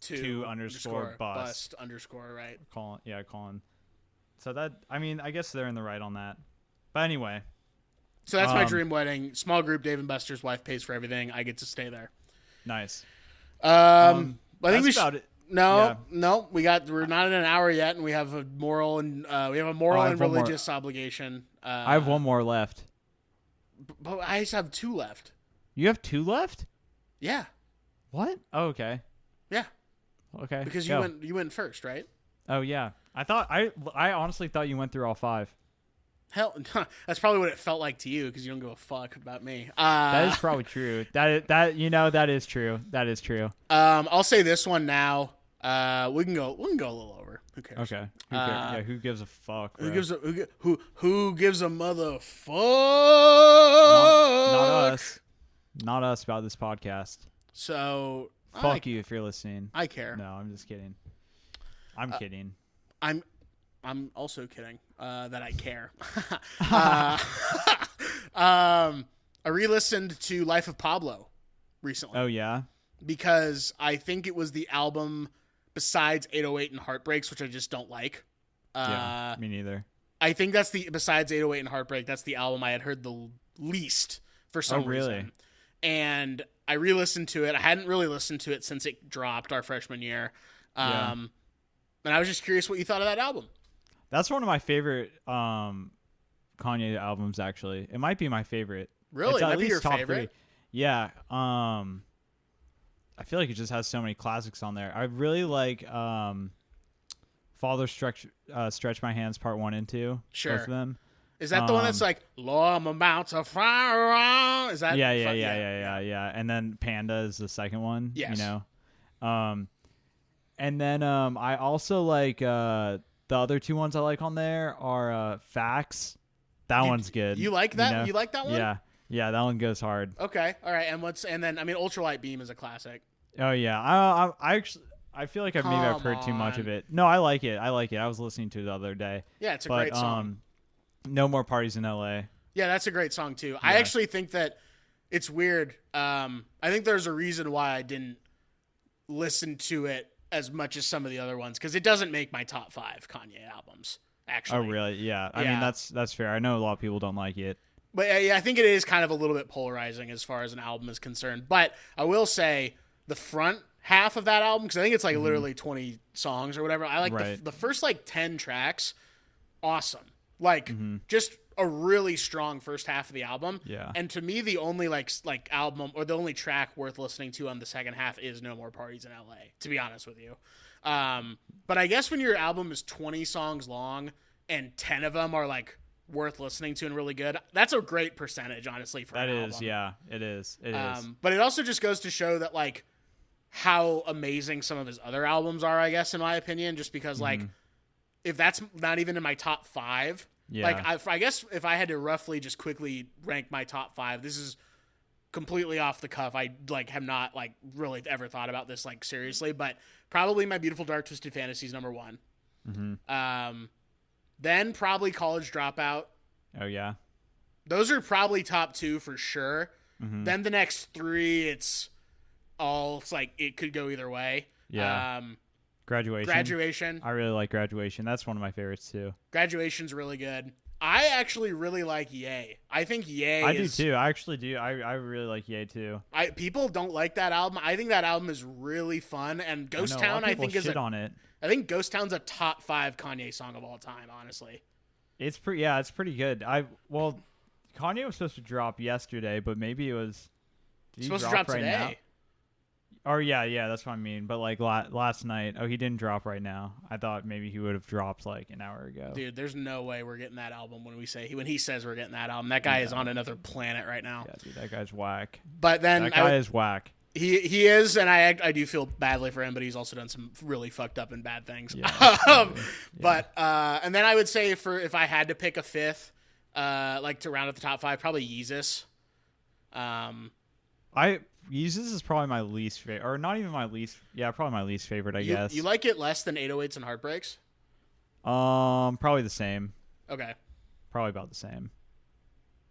two underscore bust underscore right. Colin. So that, I mean, I guess they're in the right on that. But anyway. So that's my dream wedding. Small group. Dave and Buster's wife pays for everything. I get to stay there. Nice. I think we about should. it. No, Yeah. we're not in an hour yet, and we have a moral and religious obligation. I have one more left. But I just have 2 left. You have 2 left? Yeah. What? Oh, okay. Yeah. Okay. Because go. you went first, right? Oh yeah. I honestly thought you went through all 5. Hell, that's probably what it felt like to you because you don't give a fuck about me. That is probably true. That is true. That is true. I'll say this one now. We can go a little over. Who cares? Okay. Who cares? Yeah. Who gives a fuck? Bro? Who gives a motherfuck? Not us. Not us about this podcast. So fuck you if you're listening. I care. No, I'm just kidding. I'm kidding. I'm also kidding that I care. I re-listened to Life of Pablo recently. Oh yeah, because I think it was the album besides 808 and Heartbreaks, which I just don't like. Yeah, me neither. I think that's besides 808 and Heartbreak, that's the album I had heard the least for some reason. And I re-listened to it. I hadn't really listened to it since it dropped our freshman year. And I was just curious what you thought of that album. That's one of my favorite Kanye albums, actually. It might be my favorite. Really? It's It at might be least your top favorite? 3. Yeah. I feel like it just has so many classics on there. I really like Father Stretch My Hands Part 1 and 2. Sure. Both of them. Is that the one that's like, Lord, I'm about to fire on? Is that? Yeah. And then Panda is the second one. Yes. You know? And then I also like the other 2 ones I like on there are Facts. That one's good. You like that? You know? You like that one? Yeah, that one goes hard. Okay. All right. And then Ultralight Beam is a classic. Oh yeah. I feel like I've heard too much of it. No, I like it. I was listening to it the other day. Yeah, it's a great song. No More Parties in LA. Yeah, that's a great song too. Yeah. I actually think that it's weird. I think there's a reason why I didn't listen to it as much as some of the other ones, because it doesn't make my top 5 Kanye albums, actually. Oh, really? Yeah. I mean, that's fair. I know a lot of people don't like it. But yeah, I think it is kind of a little bit polarizing as far as an album is concerned. But I will say the front half of that album, because I think it's like literally 20 songs or whatever. I like the first like 10 tracks. Awesome. Like just a really strong first half of the album. Yeah. And to me, the only like album or the only track worth listening to on the second half is No More Parties in LA, to be honest with you. But I guess when your album is 20 songs long and 10 of them are like worth listening to and really good, that's a great percentage, honestly, for an album. Yeah, it is. It is. But it also just goes to show that like how amazing some of his other albums are, I guess, in my opinion, just because like if that's not even in my top 5, like I guess if I had to roughly just quickly rank my top 5, this is completely off the cuff. I like have not like really ever thought about this like seriously, but probably My Beautiful Dark Twisted Fantasy is number 1. Then probably College Dropout. Oh yeah. Those are probably top 2 for sure. Then the next 3, it's like it could go either way. Yeah. Graduation. I really like Graduation. That's one of my favorites too. Graduation's really good. I actually really like Yay. I think Yay I do too. I actually do. I really like Yay too. People don't like that album. I think that album is really fun, and Ghost Town I think is on it. I think Ghost Town's a top 5 Kanye song of all time, honestly. It's pretty good. Kanye was supposed to drop yesterday, but maybe it was supposed to drop right today. Now? Or yeah, that's what I mean. But like last night, he didn't drop right now. I thought maybe he would have dropped like an hour ago. Dude, there's no way we're getting that album when he says we're getting that album. That guy is on another planet right now. Yeah, dude, that guy's whack. But then that guy is whack. He is, and I do feel badly for him, but he's also done some really fucked up and bad things. Yeah. But and then I would say if I had to pick a fifth, like to round out the top 5, probably Yeezus. Yeezus is probably my least favorite, or not even my least. Yeah, probably my least favorite. I guess. You like it less than 808s and Heartbreaks? Probably the same. Okay. Probably about the same.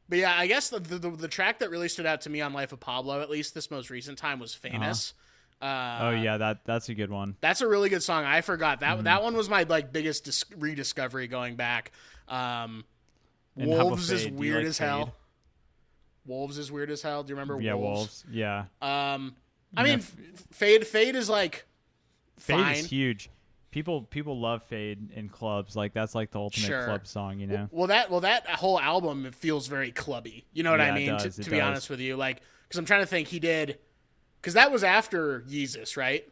But yeah, I guess the track that really stood out to me on Life of Pablo, at least this most recent time, was Famous. Oh yeah, that's a good one. That's a really good song. I forgot that that one was my biggest rediscovery going back. Wolves is weird as hell. Wolves is weird as hell. Do you remember Yeah, Wolves? Yeah. I mean, Fade is like Fade fine. is huge. People love Fade in clubs. Like that's like the ultimate club song, you know. Well, that whole album, it feels very clubby. You know what I mean? It does, to be honest with you, like, because I'm trying to think, he did, because that was after Yeezus, right?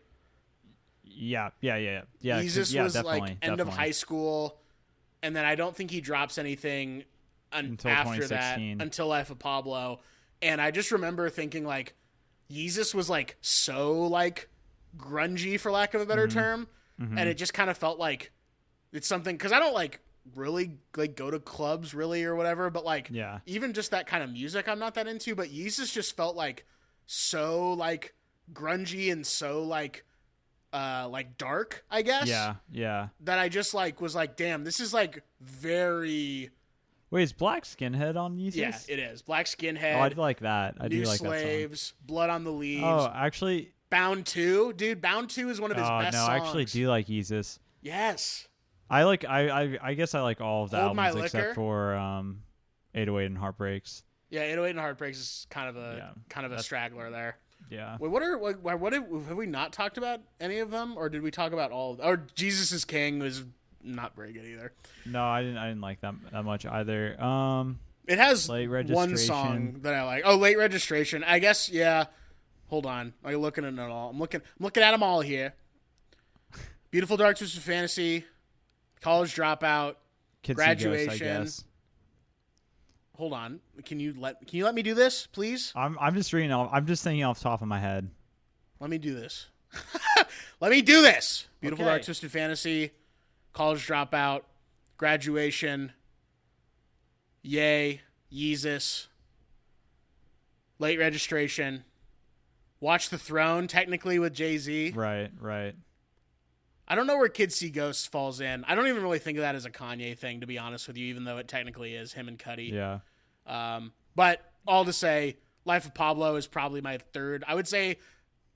Yeah. Yeezus was like end of definitely. high school, and then I don't think he drops anything Until after that 2016. until Life of Pablo. And I just remember thinking like Yeezus was like so like grungy, for lack of a better term, and it just kind of felt like it's something, because I don't like really like go to clubs really or whatever, but like even just that kind of music I'm not that into. But Yeezus just felt like so like grungy and so like dark, I guess. Yeah. That I just like was like, damn, this is like very. Wait, is Black Skinhead on Yeezus? Yeah, it is. Black Skinhead. Oh, I do like that. I New do like Slaves, that song. Blood on the Leaves. Oh, actually. Bound 2, dude. Bound 2 is one of his best songs. I actually do like Yeezus. Yes. I guess I like all of the Hold My albums Liquor. except for 808 and Heartbreaks. Yeah, 808 and Heartbreaks is kind of a straggler there. Yeah. Wait, have we not talked about any of them, or did we talk about all? Or Jesus is King was not very good either. No, I didn't like that much either. It has Late one Registration. song that I like. Oh, Late Registration. I guess, yeah. Hold on. Are you looking at it all? I'm looking at them all here. Beautiful Dark Twisted Fantasy, College Dropout, Kids See Graduation. Ghosts, I guess. Hold on. Can you let me do this, please? I'm just reading off. I'm just thinking off the top of my head. Let me do this. Let me do this. Beautiful Okay. Dark Twisted Fantasy, College Dropout, Graduation, Yay, Yeezus, Late Registration, Watch the Throne, technically with Jay-Z. Right. I don't know where Kids See Ghosts falls in. I don't even really think of that as a Kanye thing, to be honest with you, even though it technically is him and Cudi. Yeah. But all to say, Life of Pablo is probably my third. I would say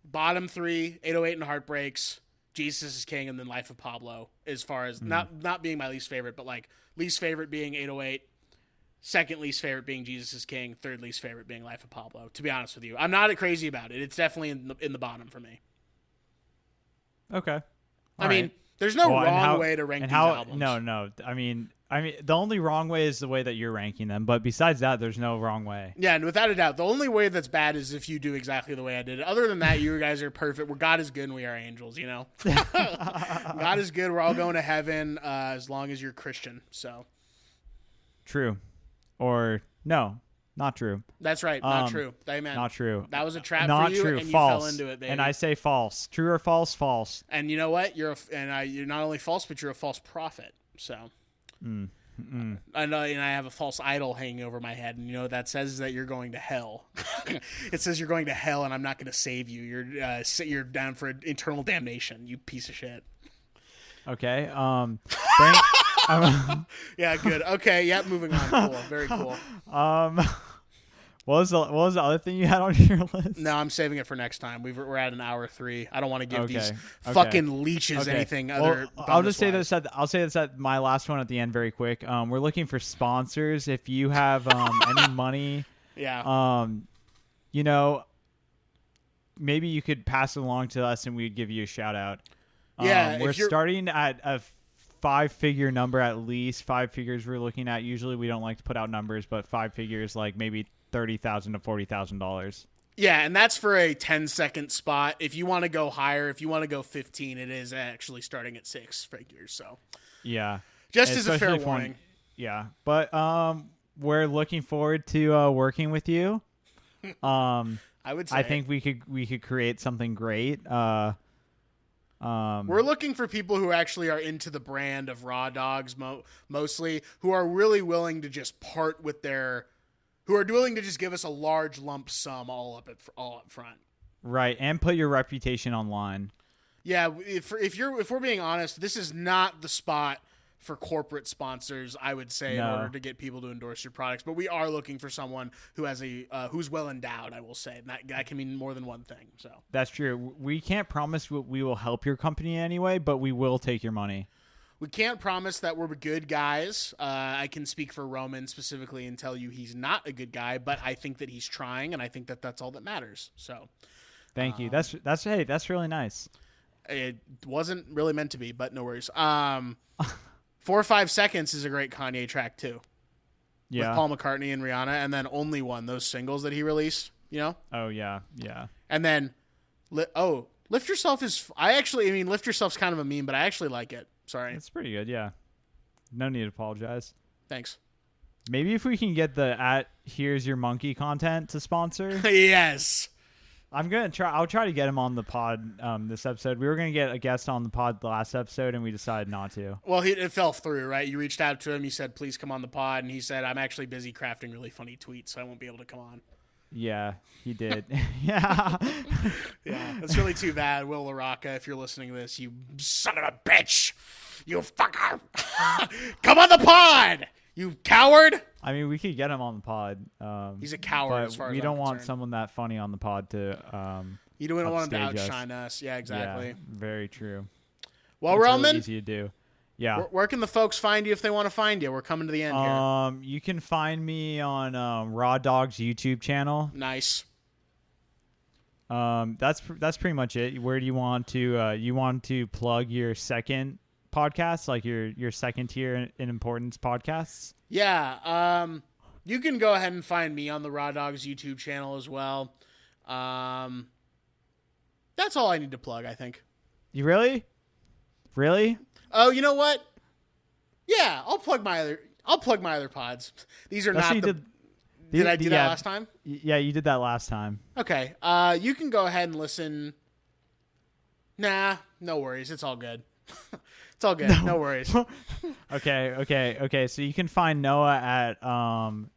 bottom 3, 808 and Heartbreaks, Jesus is King, and then Life of Pablo, as far as not being my least favorite, but like least favorite being 808, second least favorite being Jesus is King, third least favorite being Life of Pablo, to be honest with you. I'm not crazy about it. It's definitely in the bottom for me. Okay. I mean, there's no wrong way to rank these albums. No. I mean, the only wrong way is the way that you're ranking them. But besides that, there's no wrong way. Yeah, and without a doubt, the only way that's bad is if you do exactly the way I did it. Other than that, you guys are perfect. God is good and we are angels, you know? God is good. We're all going to heaven as long as you're Christian. So True. Or no, not true. that's right. Not true. Amen. Not true. That was a trap Not for you, true. and False. you fell into it, baby. And I say false. True or false? False. And you know what? You're not only false, but you're a false prophet. So. I know, and I have a false idol hanging over my head, and you know what that says is that you're going to hell. It says you're going to hell, and I'm not going to save you. You're down for eternal damnation. You piece of shit. Okay. Yeah, good. Okay, yeah, moving on. Cool, very cool. What was the other thing you had on your list? No, I'm saving it for next time. We're at an hour 3. I don't want to give these Okay. fucking leeches anything other. I'll just say bonus-wise. this. I'll say this at my last one at the end very quick. We're looking for sponsors. If you have any money, Yeah. you know, maybe you could pass it along to us and we'd give you a shout out. Yeah, we're if you're- starting at a 5-figure number at least. 5 figures we're looking at. Usually we don't like to put out numbers, but 5 figures, like maybe $30,000 to $40,000. Yeah, and that's for a 10-second spot. If you want to go higher, if you want to go 15, it is actually starting at 6 figures. So Yeah. just as a fair Especially for- warning. Yeah, but we're looking forward to working with you. I would say. I think we could create something great. We're looking for people who actually are into the brand of RAWDOGZ mostly, who are really willing to just who are willing to just give us a large lump sum all up front. Right, and put your reputation online. Yeah, if we're being honest, this is not the spot for corporate sponsors, I would say, in order to get people to endorse your products. But we are looking for someone who has who's well endowed, I will say. And that can mean more than one thing. So that's true. We can't promise we will help your company anyway, but we will take your money. We can't promise that we're good guys. I can speak for Roman specifically and tell you he's not a good guy, but I think that he's trying, and I think that that's all that matters. So, thank you. That's really nice. It wasn't really meant to be, but no worries. 4 or 5 Seconds is a great Kanye track too. Yeah. With Paul McCartney and Rihanna, and then Only One, those singles that he released, you know? Oh, yeah. And then, Lift Yourself Lift Yourself's kind of a meme, but I actually like it. Sorry. It's pretty good, yeah. No need to apologize. Thanks. Maybe if we can get the Here's Your Monkey content to sponsor. Yes. I'll try to get him on the pod this episode. We were going to get a guest on the pod the last episode, and we decided not to. Well, it fell through, right? You reached out to him. You said, please come on the pod. And he said, I'm actually busy crafting really funny tweets, so I won't be able to come on. Yeah, he did. Yeah. Yeah, that's really too bad. Will LaRocca, if you're listening to this, you son of a bitch. You fucker. Come on the pod, you coward. I mean, we could get him on the pod. He's a coward as far as we don't want concerned. someone that funny on the pod to You don't want him to upstage outshine us. Yeah, exactly. Yeah, very true. Well, it's Roman, really easy to do. Yeah. Where can the folks find you if they want to find you? We're coming to the end here. You can find me on RAWDOGZ YouTube channel. Nice. That's pretty much it. Where do you want to plug your second podcast, like your second tier in importance podcasts? Yeah. You can go ahead and find me on the RAWDOGZ YouTube channel as well. That's all I need to plug, I think. You really? Oh, you know what? Yeah, I'll plug my other pods. These are not the. Did I do that last time? Yeah, you did that last time. Okay. You can go ahead and listen. Nah, no worries. It's all good. It's all good. No worries. Okay. So you can find Noah at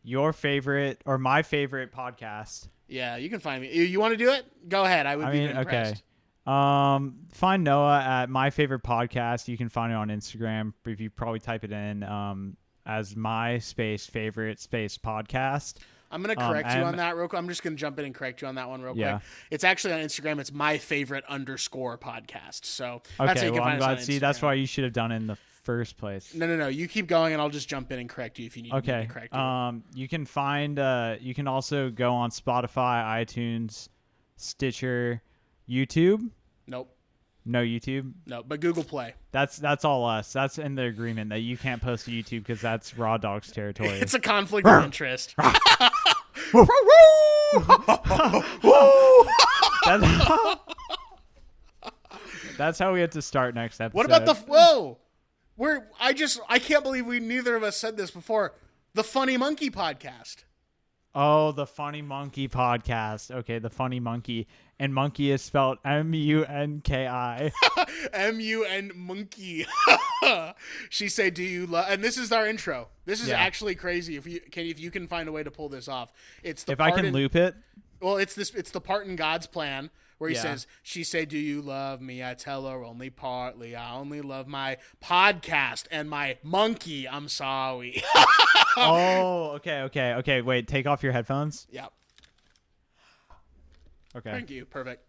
your favorite or my favorite podcast. Yeah, you can find me. You want to do it? Go ahead. I would be impressed. Okay. Find Noah at my favorite podcast. You can find it on Instagram. If you probably type it in as my favorite podcast. I'm going to correct you on that real quick. I'm just going to jump in and correct you on that one real quick. It's actually on Instagram. It's my favorite _podcast. So that's how you can find us on Instagram. See, that's why you should have done it in the first place. No. You keep going, and I'll just jump in and correct you if you need me to correct you. You can find. You can also go on Spotify, iTunes, Stitcher, YouTube. Nope. No YouTube? No, but Google Play. That's all us. That's in the agreement that you can't post to YouTube because that's RAWDOGZ territory. It's a conflict of interest. That's how we have to start next episode. What about whoa? I can't believe neither of us said this before. The Funny Monkey podcast. Oh, the Funny Monkey podcast. Okay, the Funny Monkey. And monkey is spelled MUNKI. MUN monkey. She said, "Do you love?" And this is our intro. This is actually crazy. If you can find a way to pull this off, it's the. If I can loop it. Well, it's the part in God's plan where he says, "She say, do you love me? I tell her only partly. I only love my podcast and my monkey. I'm sorry." Oh, okay. Wait, take off your headphones. Yep. Okay. Thank you. Perfect.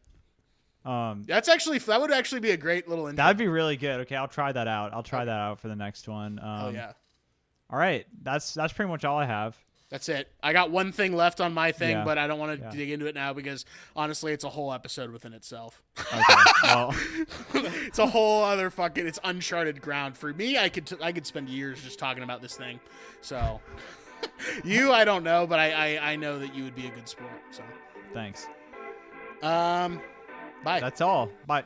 That would actually be a great little intro. That'd be really good. Okay, I'll try that out. I'll try that out for the next one. Oh yeah. All right. That's pretty much all I have. That's it. I got one thing left on my thing, but I don't want to dig into it now because honestly, it's a whole episode within itself. Okay. Well, it's a whole other it's uncharted ground for me. I could spend years just talking about this thing. So I don't know, but I know that you would be a good sport. So thanks. Bye. That's all. Bye.